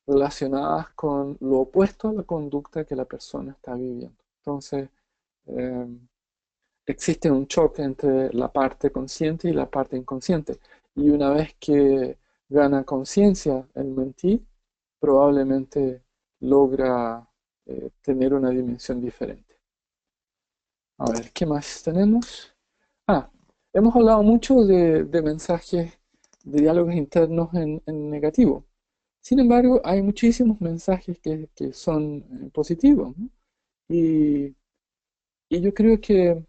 relacionadas con lo opuesto a la conducta que la persona está viviendo. Entonces, eh, existe un choque entre la parte consciente y la parte inconsciente. Y una vez que gana conciencia el mentí, probablemente logra tener una dimensión diferente. A ver, ¿qué más tenemos? Ah, hemos hablado mucho de mensajes, de diálogos internos en negativo. Sin embargo, hay muchísimos mensajes que son positivos, ¿no? Y, y yo creo que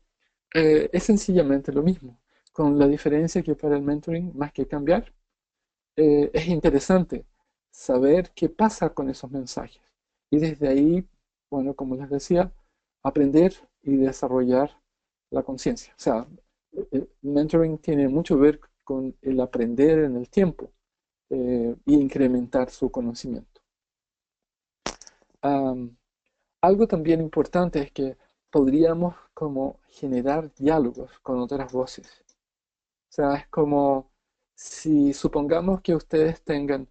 es sencillamente lo mismo, con la diferencia que para el mentoring, más que cambiar, es interesante saber qué pasa con esos mensajes. Y desde ahí, bueno, como les decía, aprender y desarrollar la conciencia. O sea, el mentoring tiene mucho que ver con el aprender en el tiempo y incrementar su conocimiento. Am, Algo también importante es que podríamos como generar diálogos con otras voces. O sea, es como si supongamos que ustedes tengan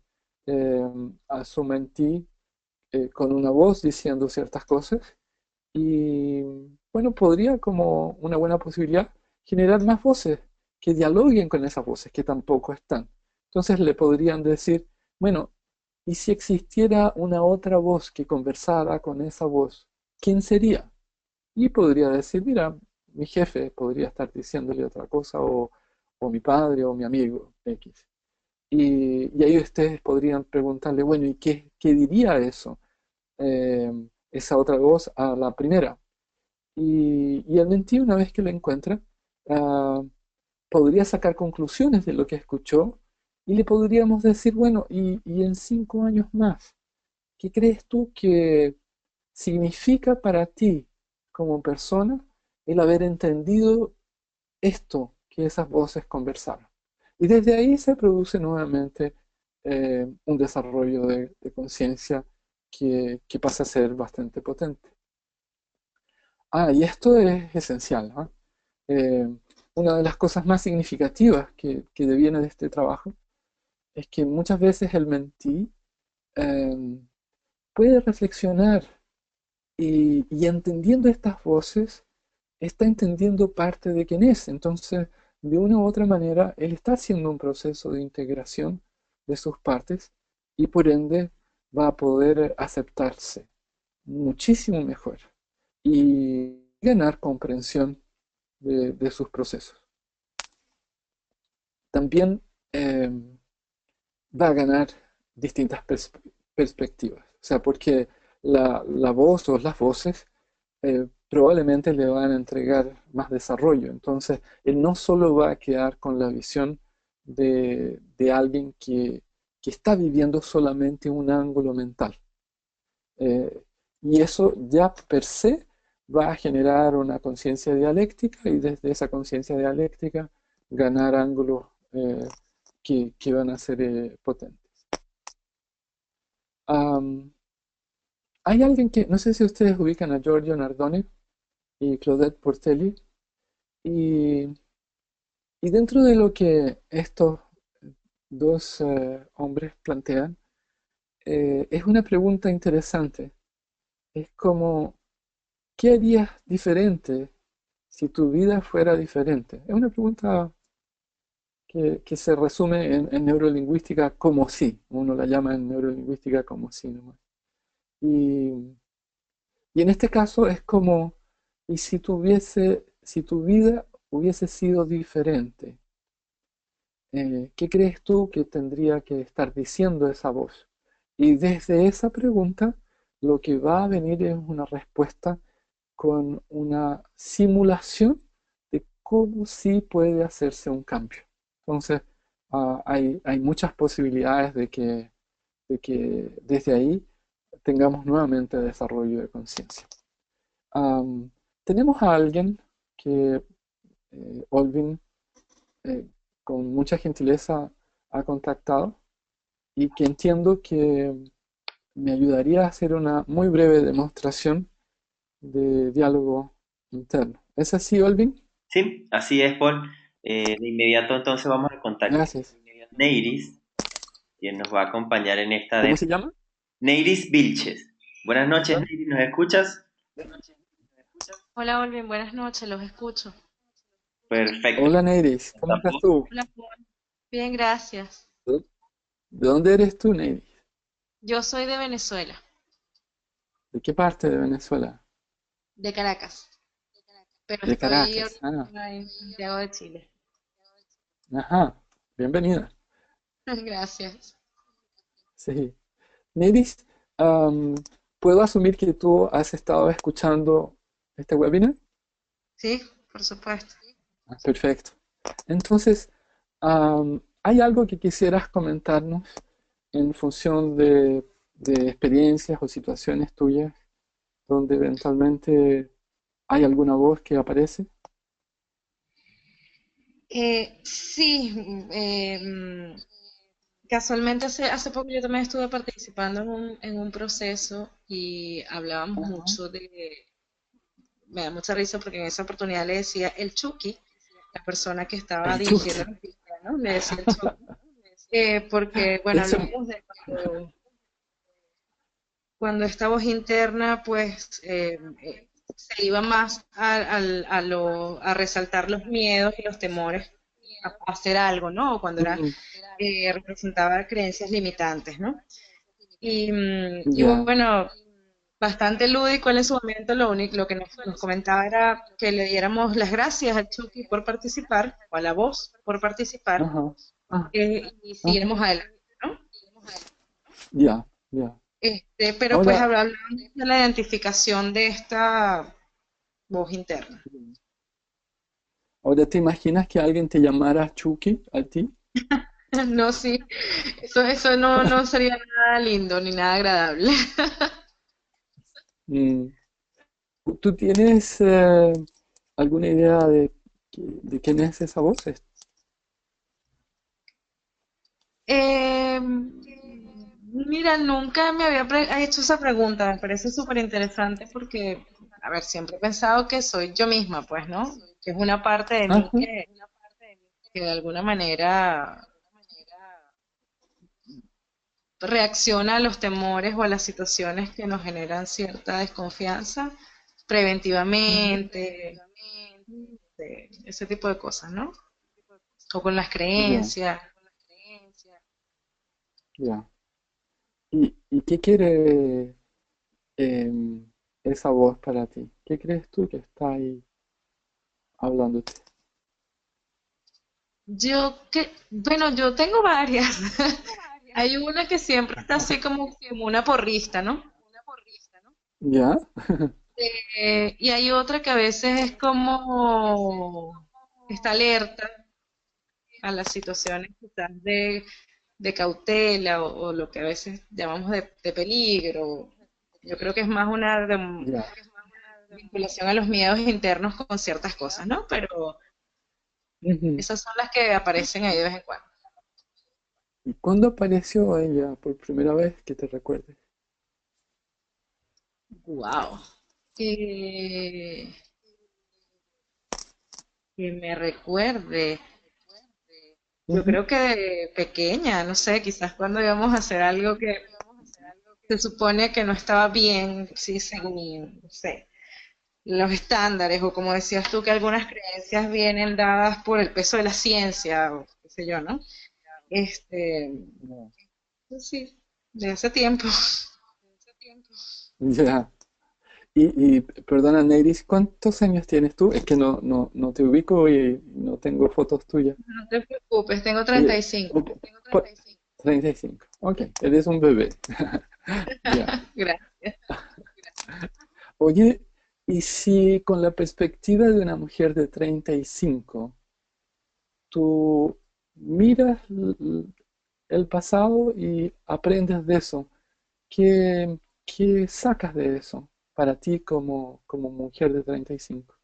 a su mentí con una voz diciendo ciertas cosas y bueno, podría como una buena posibilidad generar más voces que dialoguen con esas voces que tampoco están. Entonces le podrían decir, bueno, ¿y si existiera una otra voz que conversara con esa voz? ¿Quién sería? Y podría decir, mira, mi jefe podría estar diciéndole otra cosa o mi padre o mi amigo X. Y ahí ustedes podrían preguntarle, bueno, ¿y qué diría eso? eh, esa otra voz a la primera. Y el mentí, una vez que lo encuentra, ah, podría sacar conclusiones de lo que escuchó y le podríamos decir, bueno, y en 5 años más, ¿qué crees tú que significa para ti como persona el haber entendido esto que esas voces conversaron? Y desde ahí se produce nuevamente un desarrollo de conciencia que pasa a ser bastante potente. Y esto es esencial, ¿no? Eh, una de las cosas más significativas que deviene de este trabajo es que muchas veces el mentí eh, puede reflexionar y entendiendo estas voces, está entendiendo parte de quién es. Entonces, de una u otra manera, él está haciendo un proceso de integración de sus partes y por ende va a poder aceptarse muchísimo mejor y ganar comprensión de sus procesos. También eh, va a ganar distintas perspectivas. O sea, porque la voz o las voces probablemente le van a entregar más desarrollo. Entonces, él no solo va a quedar con la visión de alguien que está viviendo solamente un ángulo mental. Eh, y eso ya per se va a generar una conciencia dialéctica y desde esa conciencia dialéctica ganar ángulos que van a ser potentes. Am, Hay alguien que, no sé si ustedes ubican a Giorgio Nardone y Claudette Portelli, y, y dentro de lo que estos dos hombres plantean, es una pregunta interesante. Es como, ¿qué harías diferente si tu vida fuera diferente? Es una pregunta que se resume en neurolingüística como sí. Uno la llama en neurolingüística como sí nomás. Y, y en este caso es como, ¿y si tu vida hubiese sido diferente? ¿Qué crees tú que tendría que estar diciendo esa voz? Y desde esa pregunta, lo que va a venir es una respuesta con una simulación de cómo sí puede hacerse un cambio. Entonces, hay muchas posibilidades de que desde ahí tengamos nuevamente desarrollo de conciencia. Am, Tenemos a alguien que Olvin eh, con mucha gentileza ha contactado y que entiendo que me ayudaría a hacer una muy breve demostración de diálogo interno. ¿Es así, Olvin? Sí, así es, Paul. De inmediato entonces vamos a contactar Gracias. a Neiris, quien nos va a acompañar en esta ¿Cómo demo. se llama? Neiris Vilches. Buenas noches, Neiris, ¿nos escuchas? Hola, Olvin, buenas noches, los escucho. Perfecto. Hola, Neiris. ¿Cómo estás tú? Hola, Juan. Bien, gracias. ¿De dónde eres tú, Neiris? Yo soy de Venezuela, ¿De qué parte de Venezuela? de Caracas, pero De estoy Caracas. Ah, ahorita en Santiago de Chile. ajá. Bienvenida. Gracias. Sí. Neiris, am, ¿puedo asumir que tú has estado escuchando este webinar? Sí, por supuesto. Ah, perfecto. Entonces, ¿hay algo que quisieras comentarnos en función de experiencias o situaciones tuyas donde eventualmente hay alguna voz que aparece? Sí, casualmente hace poco yo también estuve participando en un proceso y hablábamos Ajá. mucho me da mucha risa porque en esa oportunidad le decía el Chucky, la persona que estaba El dirigiendo Chucky. la actividad, ¿no? Le decía el Chucky. Porque, bueno, Eso, hablamos de cuando esta voz interna, pues, se iba más a resaltar los miedos y los temores a hacer algo, ¿no? O cuando mm, representaba creencias limitantes, ¿no? Y ya, bueno, bastante lúdico en ese momento, lo que nos comentaba era que le diéramos las gracias al Chucky por participar, o a la voz por participar, ajá, ah, y ah, siguiéramos adelante, ¿no? ya, ya. Pero pues Ahora, hablamos de la identificación de esta voz interna. ahora te imaginas que alguien te llamara Chucky a ti. No, sí, eso no sería nada lindo ni nada agradable. Mm, ¿Tú tienes alguna idea de quién es esa voz? Eh, Mira, nunca me había hecho esa pregunta, me parece súper interesante porque, a ver, siempre he pensado que soy yo misma, pues, ¿no? Que es una parte de mí Ajá, que de alguna manera reacciona a los temores o a las situaciones que nos generan cierta desconfianza ujú, preventivamente, ese tipo de cosas, ¿no? O con las ya, creencias. ya. ¿Y qué quiere esa voz para ti? ¿Qué crees tú que está ahí hablándote? Bueno, yo tengo varias. Hay una que siempre está así como una porrista, ¿no? ¿Ya? Y hay otra que a veces es como está alerta a las situaciones quizás de cautela o lo que a veces llamamos de peligro. Yo creo que es más una Ya. vinculación a los miedos internos con ciertas cosas, ¿no? Pero Ujú. esas son las que aparecen ahí de vez en cuando. ¿Y cuándo apareció ella por primera vez que te recuerdes? Wow. Que, que me recuerde. Yo Ujú. creo que de pequeña, no sé, quizás cuando íbamos a hacer algo que se supone que no estaba bien, sí, según, no sé, los estándares, o como decías tú, que algunas creencias vienen dadas por el peso de la ciencia, o qué sé yo, ¿no? Este, No. pues sí, de hace tiempo. Ya. Perdona, Neiris, ¿cuántos años tienes tú? Es que no te ubico y no tengo fotos tuyas. No te preocupes, tengo Eh, 35. ok, cu- 35. Ok, eres un bebé. Ya. Gracias. Oye, ¿y si con la perspectiva de una mujer de 35, tú miras el pasado y aprendes de eso? ¿Qué sacas de eso para ti como mujer de 35?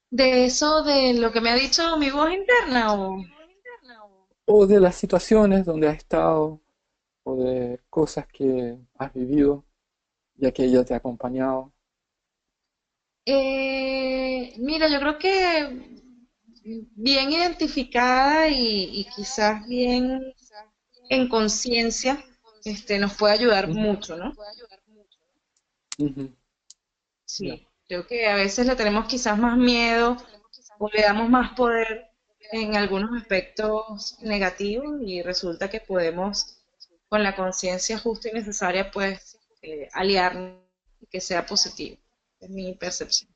De eso, de lo que me ha dicho mi voz interna, o O de las situaciones donde has estado, o de cosas que has vivido, ya que ella te ha acompañado. mira, yo creo que bien identificada y quizás bien en conciencia, nos puede ayudar Ujú, mucho, ¿no? ujú, ya. Sí, creo que a veces le tenemos quizás más miedo o le damos más poder en algunos aspectos negativos y resulta que podemos, con la conciencia justa y necesaria, pues, aliarnos y que sea positivo. Es mi percepción.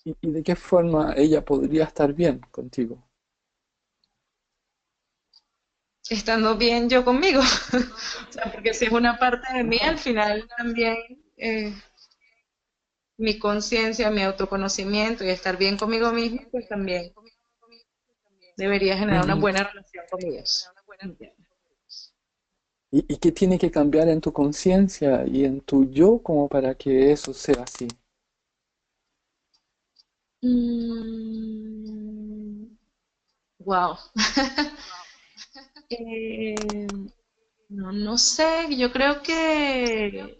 ¿Y de qué forma ella podría estar bien contigo? Estando bien yo conmigo. O sea, porque si es una parte de mí, al Ajá. final también mi conciencia, mi autoconocimiento y estar bien conmigo mismo, pues también debería generar una Ujú. buena relación con Dios. ¿Y qué tiene que cambiar en tu conciencia y en tu yo como para que eso sea así? Wow. Eh, no, no sé, yo creo que,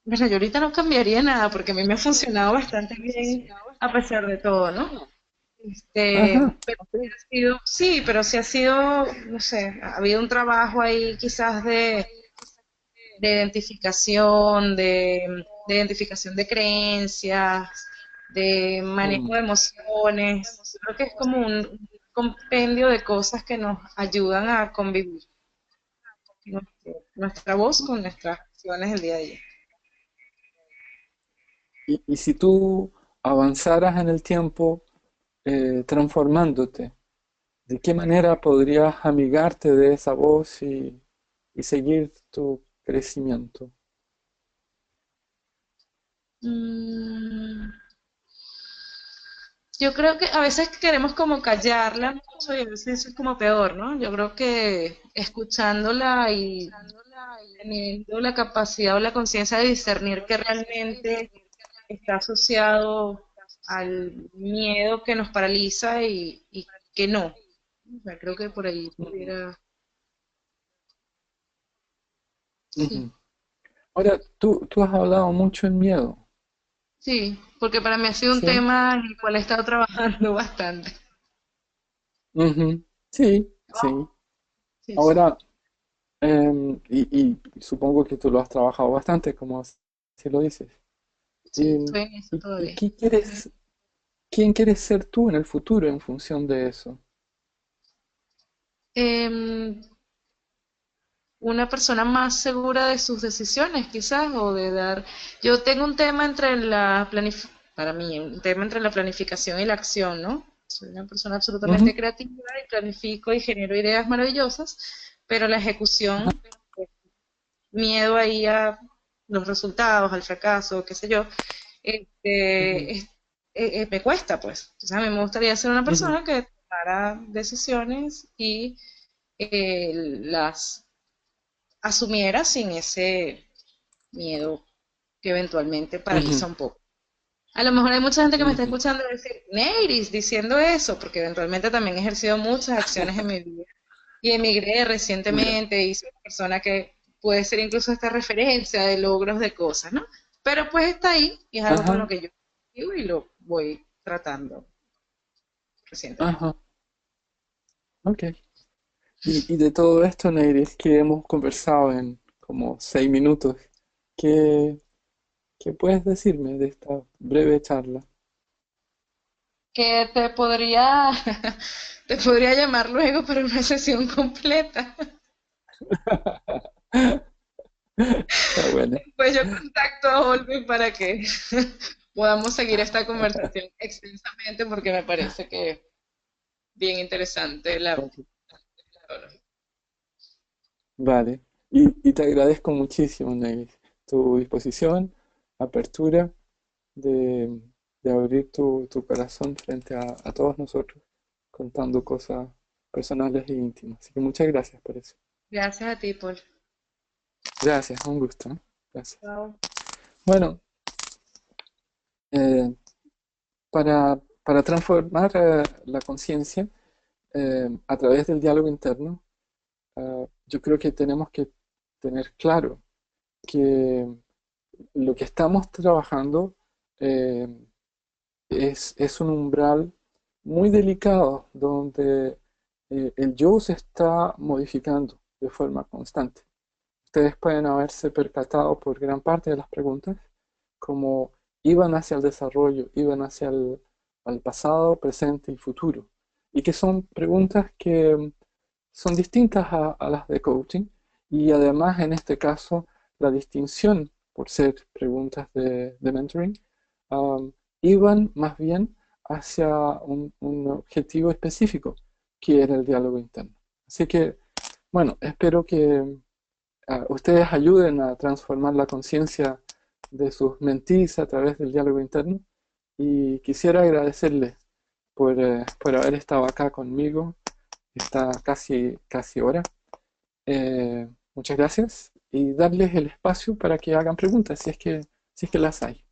bueno, yo ahorita no cambiaría nada porque a mí me ha funcionado bastante bien a pesar de todo, ¿no? Ajá, Pero ok. sí ha sido, sí, pero sí ha sido, no sé, ha habido un trabajo ahí quizás de identificación, de identificación de creencias, de manejo Mm, de emociones. Creo que es como un compendio de cosas que nos ayudan a convivir nuestra voz con ujú. nuestras acciones del día a día. Y si tú avanzaras en el tiempo transformándote, ¿de qué manera podrías amigarte de esa voz y seguir tu crecimiento? Mm, yo creo que a veces queremos como callarla mucho y a veces eso es como peor, ¿no? Yo creo que escuchándola y teniendo la capacidad o la conciencia de discernir que realmente está asociado al miedo que nos paraliza y que no. O sea, creo que por ahí Ujú, pudiera, sí, ujú. Ahora, tú has hablado mucho en miedo, sí, porque para mí ha sido un ¿sí? tema en el cual he estado trabajando bastante. Ujú, sí, sí. Sí, sí, Ahora, y supongo que tú lo has trabajado bastante, como si lo dices. sí, ¿Y, estoy en eso y todavía. qué quieres, quién quieres ser tú en el futuro en función de eso? Em, una persona más segura de sus decisiones, quizás, o de dar. Yo tengo un tema entre para mí, un tema entre la planificación y la acción, ¿no? Soy una persona absolutamente Ujú, creativa y planifico y genero ideas maravillosas, pero la ajá, ejecución, miedo ahí a los resultados, al fracaso, qué sé yo, ujú, me cuesta, pues. Entonces, a mí me gustaría ser una ujú, persona que tomara decisiones y las asumiera sin ese miedo que eventualmente Ujú, paraliza un poco. A lo mejor hay mucha gente que me está ujú. escuchando decir, Neiris, diciendo eso, porque eventualmente también he ejercido muchas acciones en mi vida y emigré Ya. recientemente y soy una persona que puede ser incluso esta referencia de logros de cosas, ¿no? Pero pues está ahí y es algo con lo Ajá, que yo vivo y lo voy tratando recientemente. ajá, ok. Y de todo esto, Neiris, que hemos conversado en como 6 minutos, ¿qué, qué puedes decirme de esta breve charla? Que te podría llamar luego para una sesión completa. Está bueno. Pues yo contacto a Olvi para que podamos seguir esta conversación extensamente porque me parece que es bien interesante la... Ok. Vale. Y te agradezco muchísimo, Neiris, tu disposición, apertura de, de abrir tu corazón frente a todos nosotros, contando cosas personales e íntimas. Así que muchas gracias por eso. Gracias a ti, Paul. Gracias, un gusto. ¿Eh? Gracias. Chao. Bueno, eh, para transformar la conciencia a través del diálogo interno, yo creo que tenemos que tener claro que lo que estamos trabajando eh, es un umbral muy delicado donde el yo se está modificando de forma constante. Ustedes pueden haberse percatado por gran parte de las preguntas como iban hacia el desarrollo, iban hacia el al pasado, presente y futuro. Y que son preguntas que son distintas a las de coaching y además en este caso la distinción por ser preguntas de mentoring um, iban más bien hacia un objetivo específico que era el diálogo interno. Así que, bueno, espero que ustedes ayuden a transformar la conciencia de sus mentees a través del diálogo interno y quisiera agradecerles por haber estado acá conmigo esta casi hora. Muchas gracias y darles el espacio para que hagan preguntas si es que las hay.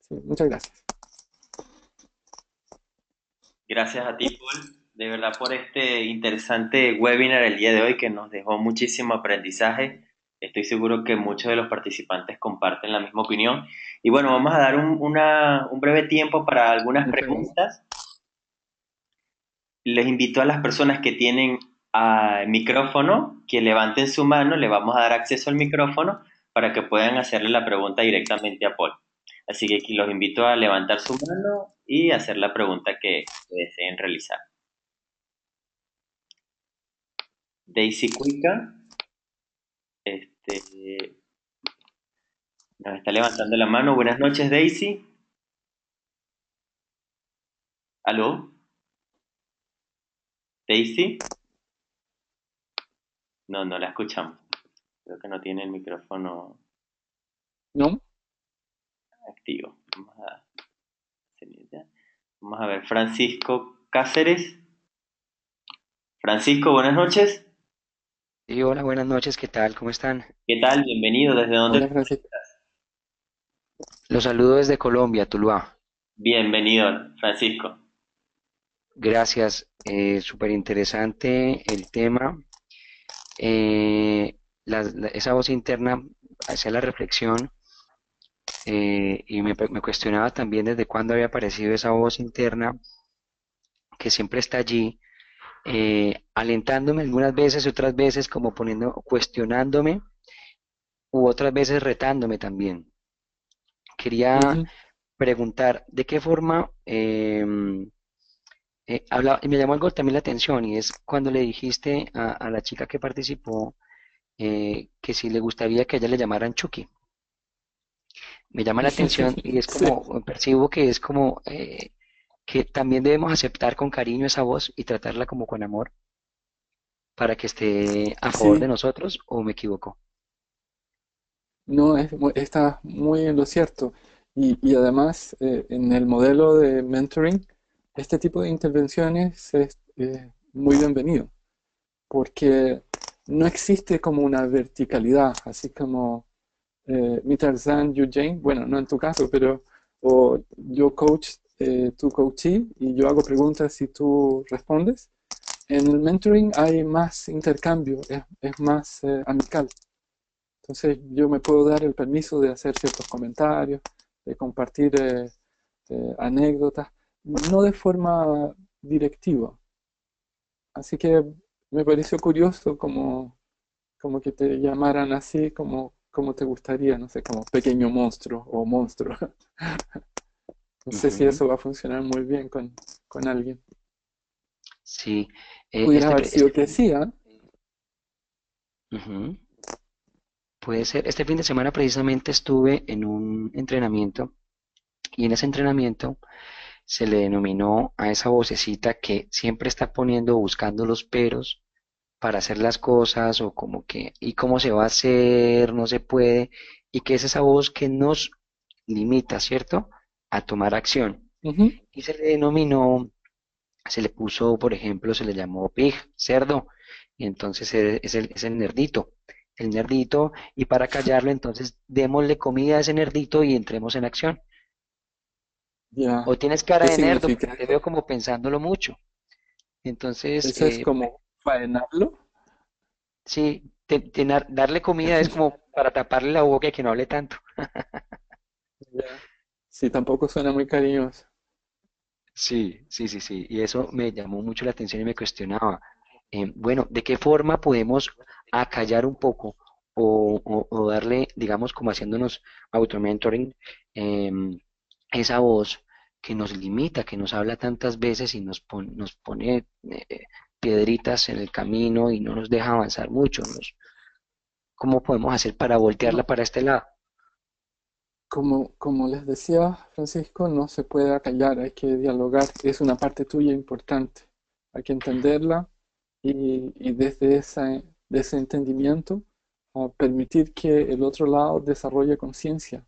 Sí, muchas gracias. Gracias a ti, Paul, de verdad por este interesante webinar el día de hoy que nos dejó muchísimo aprendizaje. Estoy seguro que muchos de los participantes comparten la misma opinión. Y bueno, vamos a dar un breve tiempo para algunas Muchas gracias. preguntas. Les invito a las personas que tienen micrófono que levanten su mano, le vamos a dar acceso al micrófono para que puedan hacerle la pregunta directamente a Paul. Así que aquí los invito a levantar su mano y hacer la pregunta que deseen realizar. Daisy Cuica, este, nos está levantando la mano. Buenas noches, Daisy. ¿Aló? ¿Daisy? No, no la escuchamos. Creo que no tiene el micrófono ¿No? activo. Vamos a ver, Francisco Cáceres. Francisco, buenas noches. Sí, hola, buenas noches, ¿qué tal? ¿Cómo están? ¿Qué tal? Bienvenido. ¿Desde dónde Hola, te Francisco. encuentras? Los saludo desde Colombia, Tuluá. Bienvenido, Francisco. Gracias, súper interesante el tema. Esa voz interna hacía la reflexión y me cuestionaba también desde cuándo había aparecido esa voz interna que siempre está allí, alentándome algunas veces y otras veces como cuestionándome u otras veces retándome también. Quería Ujú. preguntar de qué forma y me llamó algo también la atención y es cuando le dijiste a la chica que participó que si le gustaría que a ella le llamaran Chucky. Me llama la atención y es Sí, como, percibo que es como que también debemos aceptar con cariño esa voz y tratarla como con amor para que esté a favor de sí, nosotros, ¿o me equivoco? no, está muy en lo cierto. Y además, en el modelo de mentoring, este tipo de intervenciones es muy bienvenido, porque no existe como una verticalidad, así como Mr. Zhang, you Jane, bueno, no en tu caso, pero o yo coach, tú coachee, y yo hago preguntas y tú respondes. En el mentoring hay más intercambio, es más amical. Entonces yo me puedo dar el permiso de hacer ciertos comentarios, de compartir anécdotas, no de forma directiva. Así que me pareció curioso como que te llamaran así, como te gustaría, no sé, como pequeño monstruo o monstruo. No sé si Ujú. eso va a funcionar muy bien con alguien. Sí, Pudiera haber sido que fin, sí, ¿ah? ujú, puede ser. Este fin de semana precisamente estuve en un entrenamiento y en ese entrenamiento se le denominó a esa vocecita que siempre está poniendo, buscando los peros para hacer las cosas o como que, y cómo se va a hacer, no se puede, y que es esa voz que nos limita, ¿cierto?, a tomar acción. Ujú. Y se le denominó, se le puso, por ejemplo, se le llamó pig, cerdo, y entonces es el nerdito. El nerdito, y para callarlo, entonces démosle comida a ese nerdito y entremos en acción. Ya. O tienes cara ¿Qué de nerdo, significa porque te veo eso? como pensándolo mucho. Entonces, Eso es como faenarlo. sí, darle comida es como para taparle la boca y que no hable tanto. Ya. Sí, tampoco suena muy cariñoso. Sí, sí, sí, sí. Y eso me llamó mucho la atención y me cuestionaba. Bueno, ¿de qué forma podemos acallar un poco o darle, digamos, como haciéndonos auto-mentoring, em, esa voz que nos limita, que nos habla tantas veces y nos pone piedritas en el camino y no nos deja avanzar mucho? ¿Cómo podemos hacer para voltearla Bueno, para este lado? como les decía Francisco, no se puede acallar, hay que dialogar, es una parte tuya importante, hay que entenderla y desde de ese entendimiento permitir que el otro lado desarrolle conciencia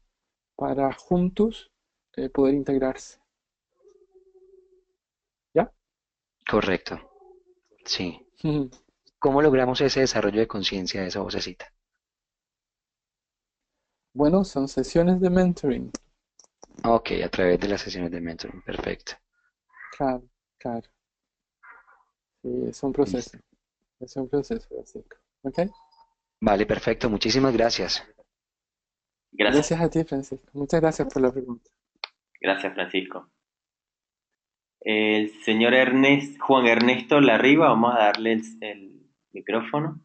para juntos poder integrarse. ¿Ya? Correcto, sí. ¿Cómo logramos ese desarrollo de conciencia de esa vocecita? Bueno, son sesiones de mentoring, Ok, a través de las sesiones de mentoring. Perfecto. claro, claro, sí, Listo. es un proceso, Francisco. ¿Ok? Vale, perfecto. Muchísimas gracias. Gracias, Gracias a ti, Francisco. Muchas gracias por la pregunta. gracias Francisco. El señor Juan Ernesto Larriba, vamos a darle el micrófono.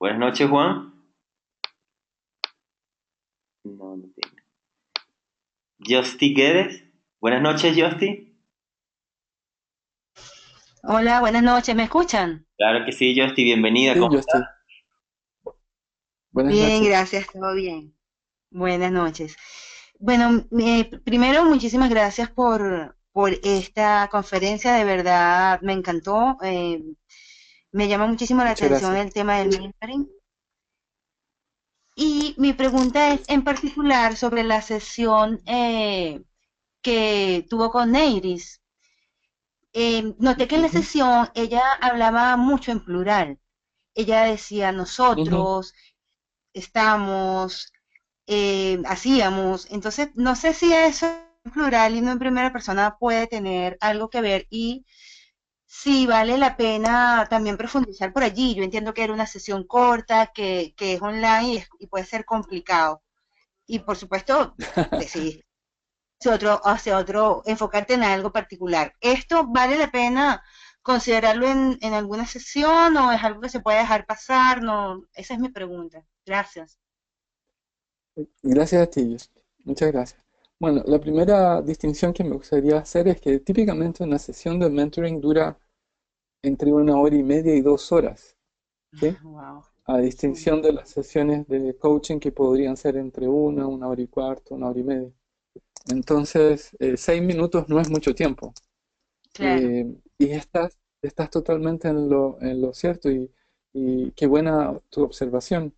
Buenas noches, Juan. No, no tiene. Josti Guedes. Buenas noches, Josti. Hola, buenas noches, ¿me escuchan? Claro que sí, Josti, bienvenida. Sí, ¿Cómo yo estás? estoy. Buenas Bien, noches. gracias, todo bien. Buenas noches. Bueno, primero, muchísimas gracias por esta conferencia, de verdad me encantó. Me llama muchísimo la Muchas atención gracias. el tema del mentoring. Y mi pregunta es en particular sobre la sesión que tuvo con Neiris. Noté que en la Ujú, sesión ella hablaba mucho en plural. Ella decía ujú. nosotros, estamos, hacíamos. Entonces, no sé si eso en plural y no en primera persona puede tener algo que ver y si vale la pena también profundizar por allí. Yo entiendo que era una sesión corta, que es online y puede ser complicado. Y por supuesto, decidir hacia otro, enfocarte en algo particular. ¿Esto vale la pena considerarlo en alguna sesión o es algo que se puede dejar pasar? No, esa es mi pregunta. Gracias. Gracias a ti, Jess. Muchas gracias. Bueno, la primera distinción que me gustaría hacer es que típicamente una sesión de mentoring dura entre 1 hora y media y 2 horas, ¿sí? Wow. A Sí, distinción de las sesiones de coaching que podrían ser entre 1 hora y cuarto, 1 hora y media. Entonces, 6 minutos no es mucho tiempo. claro. Y estás totalmente en lo cierto y qué buena tu observación.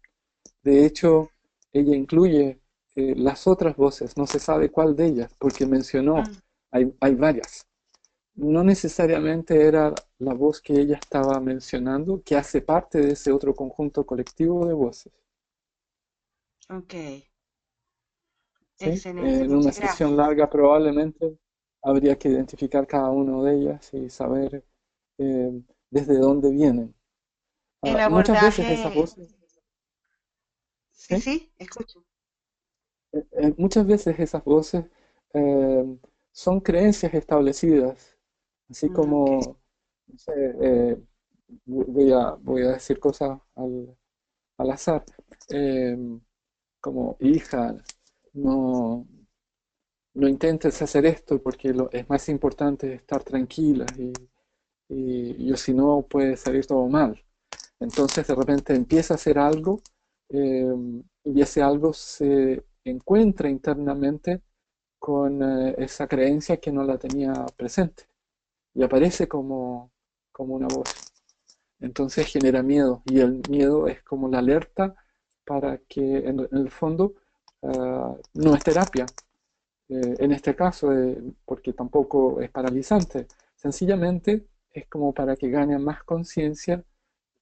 De hecho, ella incluye las otras voces, no se sabe cuál de ellas, porque mencionó, Mm, hay varias. no necesariamente era la voz que ella estaba mencionando, que hace parte de ese otro conjunto colectivo de voces, Ok, ¿sí? excelente, En una muchas sesión gracias. larga probablemente habría que identificar cada una de ellas y saber desde dónde vienen. El Muchas veces esas abordaje, voces, sí, ¿sí? sí, escucho. Muchas veces esas voces eh, son creencias establecidas, así Ok, como, no sé, voy a decir cosas al azar, eh, como hija, no, no intentes hacer esto porque es más importante estar tranquila y si no puede salir todo mal. Entonces de repente empieza a hacer algo eh, y ese algo se encuentra internamente con esa creencia que no la tenía presente y aparece como una voz. Entonces genera miedo y el miedo es como la alerta para que en el fondo no es terapia, en este caso, porque tampoco es paralizante, sencillamente es como para que gane más conciencia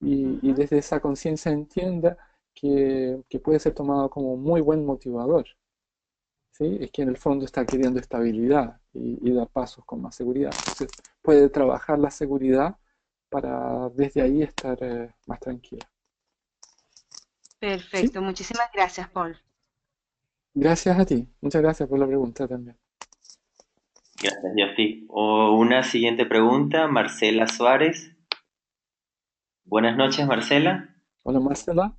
y ujú, desde esa conciencia entienda que puede ser tomado como muy buen motivador, ¿sí? Es que en el fondo está queriendo estabilidad y dar pasos con más seguridad. Entonces puede trabajar la seguridad para desde ahí estar más tranquila. ¿Sí? perfecto, muchísimas gracias, Paul. Gracias a ti. Muchas gracias por la pregunta también. Gracias, Yafi. O una siguiente pregunta, Marcela Suárez. Buenas noches, Marcela. Hola Marcela.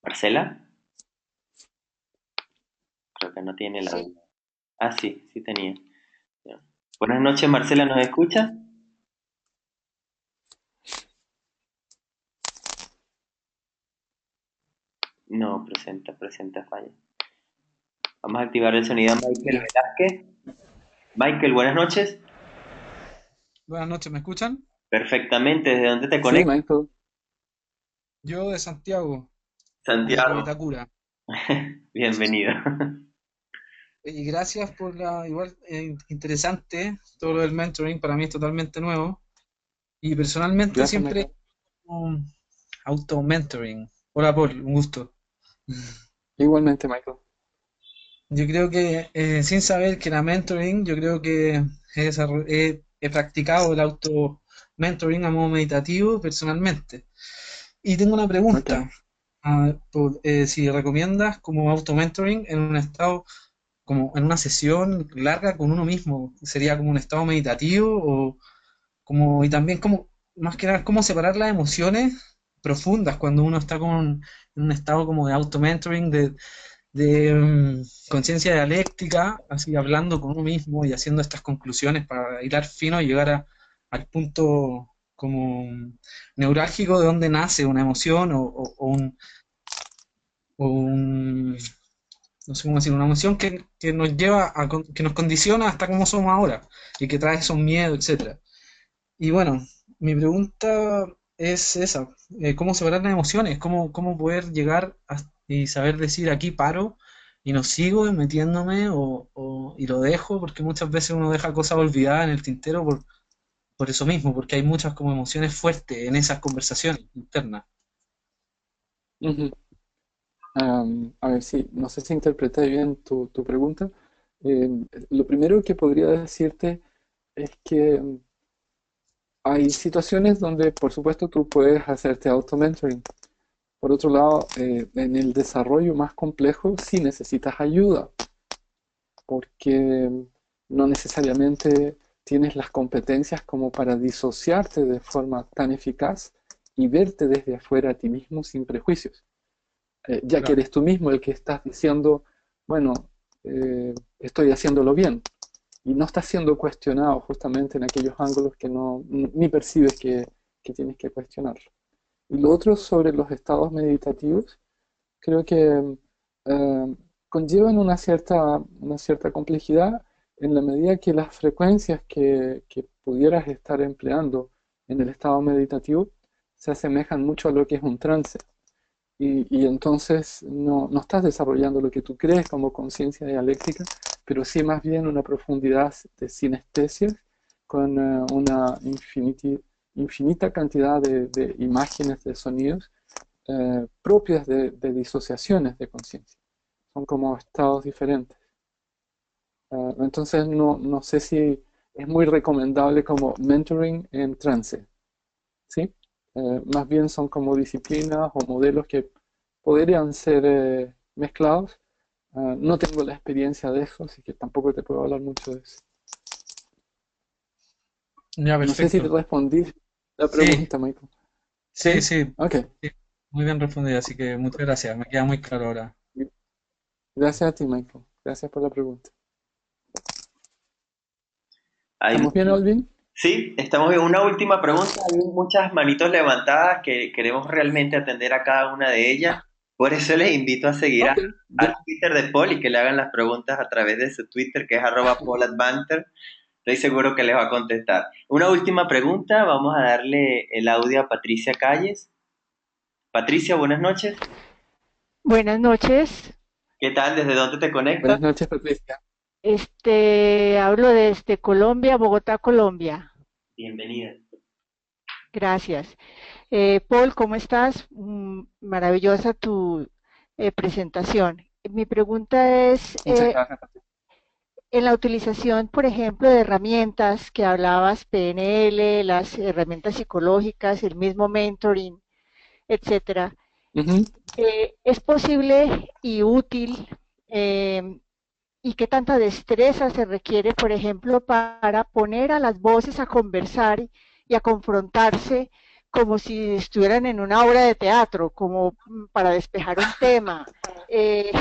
Marcela, creo que no tiene la... Sí, Ah, sí, sí tenía. Ya. Buenas noches, Marcela, ¿nos escucha? No, presenta falla. Vamos a activar el sonido a Michael Ya. Velázquez. Michael, buenas noches. Buenas noches, ¿me escuchan? Perfectamente, ¿desde dónde te Sí, conectas? Michael. Yo de Santiago, de Santiago. Vitacura. Bienvenido. Y gracias por la igual interesante, todo lo del mentoring para mí es totalmente nuevo. Y personalmente Gracias, siempre Michael. um, auto-mentoring. Hola Paul, un gusto. Igualmente, Michael. Yo creo que sin saber que era mentoring, yo creo que he practicado el auto-mentoring a modo meditativo personalmente. Y tengo una Ok. pregunta. Si recomiendas como auto-mentoring en un estado como en una sesión larga con uno mismo, sería como un estado meditativo o como, y también como, más que nada, cómo separar las emociones profundas cuando uno está como en un estado como de auto-mentoring, de conciencia dialéctica, así hablando con uno mismo y haciendo estas conclusiones para hilar fino y llegar al punto como neurálgico de donde nace una emoción o un no sé cómo decir, una emoción que nos lleva que nos condiciona hasta cómo somos ahora y que trae esos miedos, etcétera. Y bueno, mi pregunta es esa, ¿cómo separar las emociones? ¿Cómo poder llegar y saber decir aquí paro y no sigo metiéndome y lo dejo? Porque muchas veces uno deja cosas olvidadas en el tintero por eso mismo, porque hay muchas como emociones fuertes en esas conversaciones internas. Ujú. A ver, sí, no sé si interpreté bien tu pregunta. Eh, lo primero que podría decirte es que hay situaciones donde, por supuesto, tú puedes hacerte auto-mentoring. Por otro lado, en el desarrollo más complejo sí necesitas ayuda, porque no necesariamente tienes las competencias como para disociarte de forma tan eficaz y verte desde afuera a ti mismo sin prejuicios. Ya que Claro. eres tú mismo el que estás diciendo, bueno, estoy haciéndolo bien, y no estás siendo cuestionado justamente en aquellos ángulos que no, ni percibes que tienes que cuestionarlo. Y lo otro sobre los estados meditativos, creo que eh, conllevan una cierta complejidad en la medida que las frecuencias que pudieras estar empleando en el estado meditativo se asemejan mucho a lo que es un trance. Y entonces no estás desarrollando lo que tú crees como conciencia dialéctica, pero sí más bien una profundidad de sinestesia con una infinita cantidad de imágenes, de sonidos propias de disociaciones de conciencia. Son como estados diferentes. Entonces no sé si es muy recomendable como mentoring en trance, ¿sí? Más bien son como disciplinas o modelos que podrían ser mezclados. No tengo la experiencia de eso, así que tampoco te puedo hablar mucho de eso. Ya, No sé si te perfecto. respondí la Sí, pregunta, Michael. sí, ¿Sí? sí, Ok. sí, muy bien respondido, así que muchas gracias, me queda muy claro ahora. Gracias a ti, Michael. Gracias por la pregunta. Hay, ¿Estamos bien, Alvin? sí, estamos en una última pregunta. Hay muchas manitos levantadas que queremos realmente atender a cada una de ellas. Por eso les invito a seguir Ok. al Twitter de Paul y que le hagan las preguntas a través de su Twitter, que es @pauladvanter. Estoy seguro que les va a contestar. Una última pregunta. Vamos a darle el audio a Patricia Calles. Patricia, buenas noches. Buenas noches. ¿Qué tal? ¿Desde dónde te conectas? Buenas noches, Patricia. Hablo desde Colombia, Bogotá, Colombia. Bienvenida. Gracias. Paul, ¿cómo estás? Maravillosa tu presentación. Mi pregunta es, Muchas gracias, Patricia. en la utilización, por ejemplo, de herramientas que hablabas, PNL, las herramientas psicológicas, el mismo mentoring, etcétera, Ujú. ¿es posible y útil eh, y qué tanta destreza se requiere, por ejemplo, para poner a las voces a conversar y a confrontarse como si estuvieran en una obra de teatro, como para despejar un tema? Eh,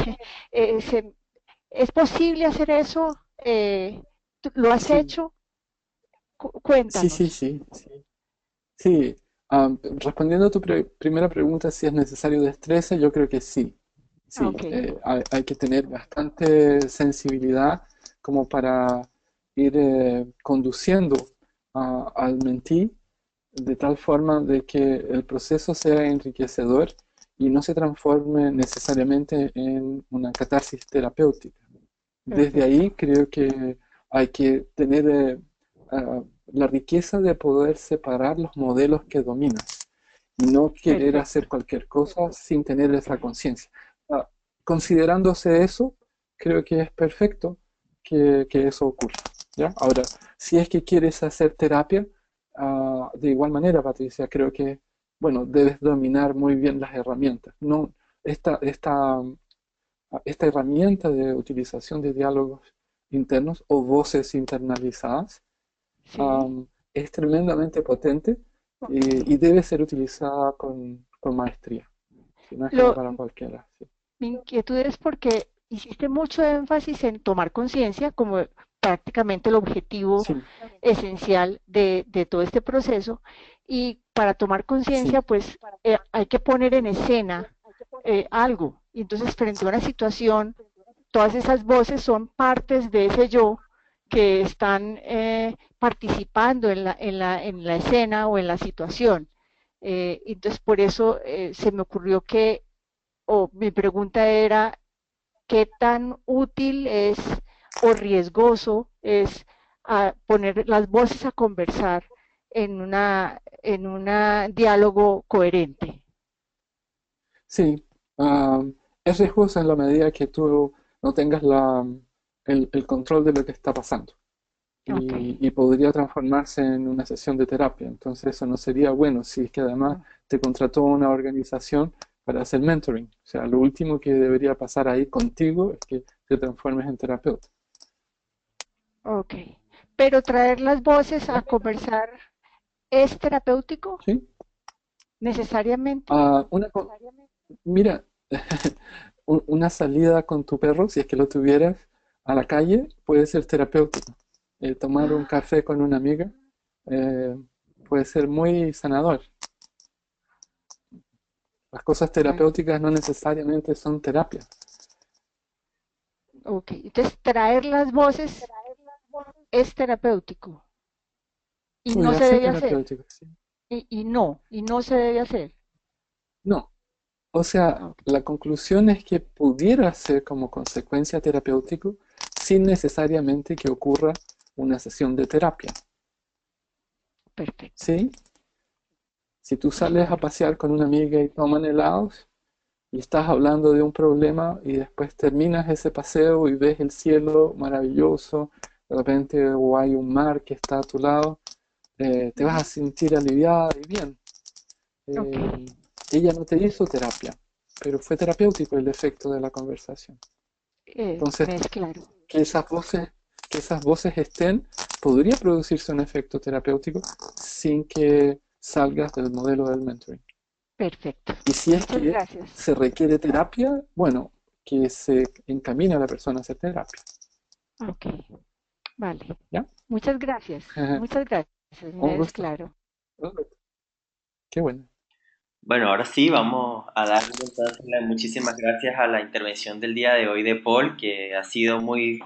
eh, se- ¿Es posible hacer eso? ¿Lo has Sí, hecho? sí, Cuéntanos. sí, sí, sí. Sí, respondiendo a tu primera pregunta, si es necesario destreza, yo creo que sí. Ah, Sí, ok, hay que tener bastante sensibilidad como para ir conduciendo al mentí de tal forma de que el proceso sea enriquecedor y no se transforme necesariamente en una catarsis terapéutica. Desde perfecto. ahí creo que hay que tener la riqueza de poder separar los modelos que dominas y no querer hacer Perfecto. cualquier cosa sin tener esa conciencia. Ah, Considerándose eso, creo que es perfecto que eso ocurra. ¿Ya? Ahora, si es que quieres hacer terapia, de igual manera, Patricia, creo que, bueno, debes dominar muy bien las herramientas. No, esta herramienta de utilización de diálogos internos o voces internalizadas Sí. es tremendamente potente y debe ser utilizada con maestría. Si no es como Lo, para cualquiera. Sí. Mi inquietud es porque hiciste mucho énfasis en tomar conciencia como prácticamente el objetivo Sí, esencial de todo este proceso, y para tomar conciencia sí, pues hay que poner en escena algo, y entonces frente a una situación todas esas voces son partes de ese yo que están participando en la escena o en la situación. Entonces por eso se me ocurrió que, o mi pregunta era, ¿qué tan útil es o riesgoso es poner las voces a conversar en un diálogo coherente? sí. Es riesgoso en la medida que tú no tengas el control de lo que está pasando. Ok. Y podría transformarse en una sesión de terapia. Entonces eso no sería bueno si es que además te contrató una organización para hacer mentoring. O sea, lo último que debería pasar ahí contigo es que te transformes en terapeuta. Ok. Pero traer las voces a ¿Ya? conversar, ¿es terapéutico ¿Sí? necesariamente? Una, mira, una salida con tu perro, si es que lo tuvieras, a la calle, puede ser terapéutico. Tomar un Ah, café con una amiga eh, puede ser muy sanador. Las cosas ah, terapéuticas no necesariamente son terapia. ok. Entonces, traer las voces es terapéutico y no Pudiera se ser debe hacer. terapéutico, sí. Y no se debe hacer. No, o sea, la conclusión es que pudiera ser como consecuencia terapéutico sin necesariamente que ocurra una sesión de terapia. Perfecto. ¿Sí? Si tú sales a pasear con una amiga y toman helados y estás hablando de un problema y después terminas ese paseo y ves el cielo maravilloso, de repente o hay un mar que está a tu lado, te vas a sentir aliviada y bien. Ok. Ella no te hizo terapia, pero fue terapéutico el efecto de la conversación. Entonces, Me es claro. que esas voces estén, podría producirse un efecto terapéutico sin que salgas del modelo del mentoring. Perfecto. Y si es Muchas que gracias. se requiere terapia, bueno, que se encamine a la persona a hacer terapia. Ok. Vale. ¿Ya? Muchas gracias. Muchas gracias. Un Me es gusto. claro. Qué bueno. Bueno, ahora sí, vamos a darle entonces muchísimas gracias a la intervención del día de hoy de Paul, que ha sido muy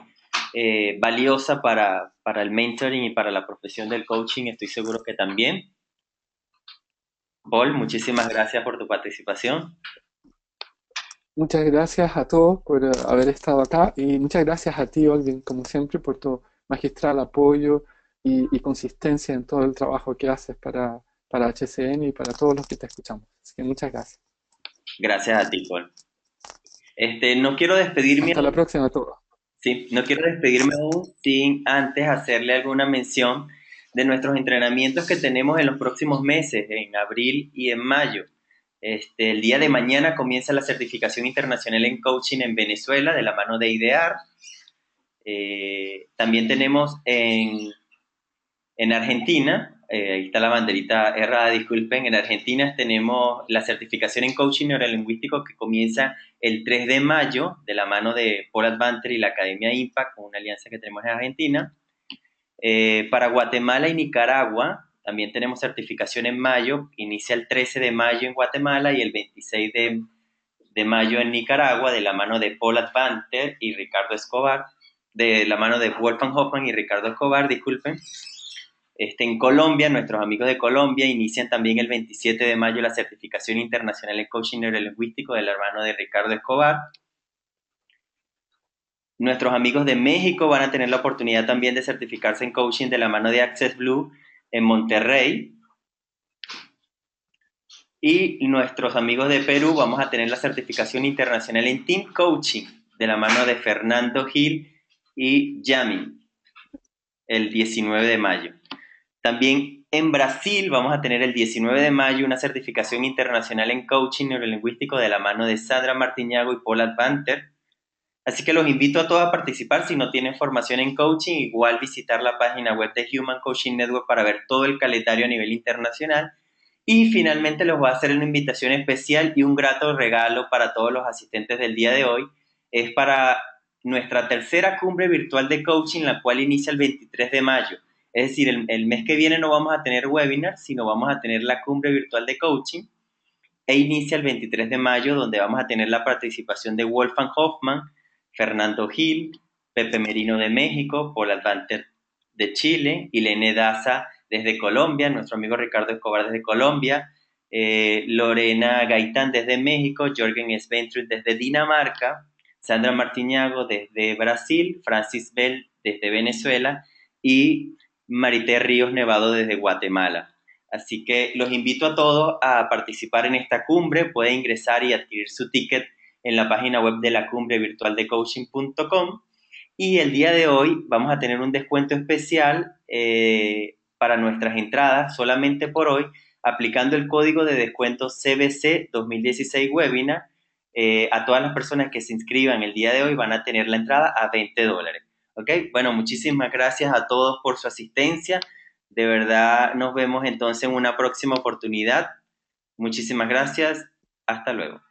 valiosa para el mentoring y para la profesión del coaching, estoy seguro que también. Paul, muchísimas gracias por tu participación. Muchas gracias a todos por haber estado acá y muchas gracias a ti, Olvin, como siempre, por tu magistral apoyo y consistencia en todo el trabajo que haces para HCN y para todos los que te escuchamos. Así que muchas gracias. Gracias a ti, Paul. No quiero despedirme Hasta la aún, próxima a todos. sí, no quiero despedirme aún sin antes hacerle alguna mención de nuestros entrenamientos que tenemos en los próximos meses, en abril y en mayo. El día de mañana comienza la certificación internacional en coaching en Venezuela de la mano de IDEAR. También tenemos en Argentina, ahí está la banderita errada, disculpen, en Argentina tenemos la certificación en coaching neurolingüístico que comienza el 3 de mayo de la mano de Paul Advanter y la Academia Impact, con una alianza que tenemos en Argentina. Para Guatemala y Nicaragua también tenemos certificación en mayo, inicia el 13 de mayo en Guatemala y el 26 de mayo en Nicaragua, de la mano de Paul Advanter y Ricardo Escobar, de la mano de Wolfgang Hoffmann y Ricardo Escobar, disculpen. En Colombia, nuestros amigos de Colombia inician también el 27 de mayo la certificación internacional en coaching neurolingüístico del hermano de Ricardo Escobar. Nuestros amigos de México van a tener la oportunidad también de certificarse en coaching de la mano de Access Blue en Monterrey. Y nuestros amigos de Perú vamos a tener la certificación internacional en Team Coaching de la mano de Fernando Gil y Yami el 19 de mayo. También en Brasil vamos a tener el 19 de mayo una certificación internacional en coaching neurolingüístico de la mano de Sandra Martiñago y Paul Advanter. Así que los invito a todos a participar. Si no tienen formación en coaching, igual visitar la página web de Human Coaching Network para ver todo el calendario a nivel internacional. Y finalmente les voy a hacer una invitación especial y un grato regalo para todos los asistentes del día de hoy. Es para nuestra tercera cumbre virtual de coaching, la cual inicia el 23 de mayo. Es decir, el mes que viene no vamos a tener webinar, sino vamos a tener la cumbre virtual de coaching. E inicia el 23 de mayo, donde vamos a tener la participación de Wolfgang Hoffmann, Fernando Gil, Pepe Merino de México, Paul Advanter de Chile, Ilene Daza desde Colombia, nuestro amigo Ricardo Escobar desde Colombia, Lorena Gaitán desde México, Jorgen Svensrud desde Dinamarca, Sandra Martiñago desde Brasil, Francis Bell desde Venezuela y Marité Ríos Nevado desde Guatemala. Así que los invito a todos a participar en esta cumbre. Pueden ingresar y adquirir su ticket en la página web de la cumbre virtual de coaching.com. Y el día de hoy vamos a tener un descuento especial para nuestras entradas, solamente por hoy, aplicando el código de descuento CBC 2016 Webinar. A todas las personas que se inscriban el día de hoy van a tener la entrada a $20. ¿Ok? Bueno, muchísimas gracias a todos por su asistencia. De verdad, nos vemos entonces en una próxima oportunidad. Muchísimas gracias. Hasta luego.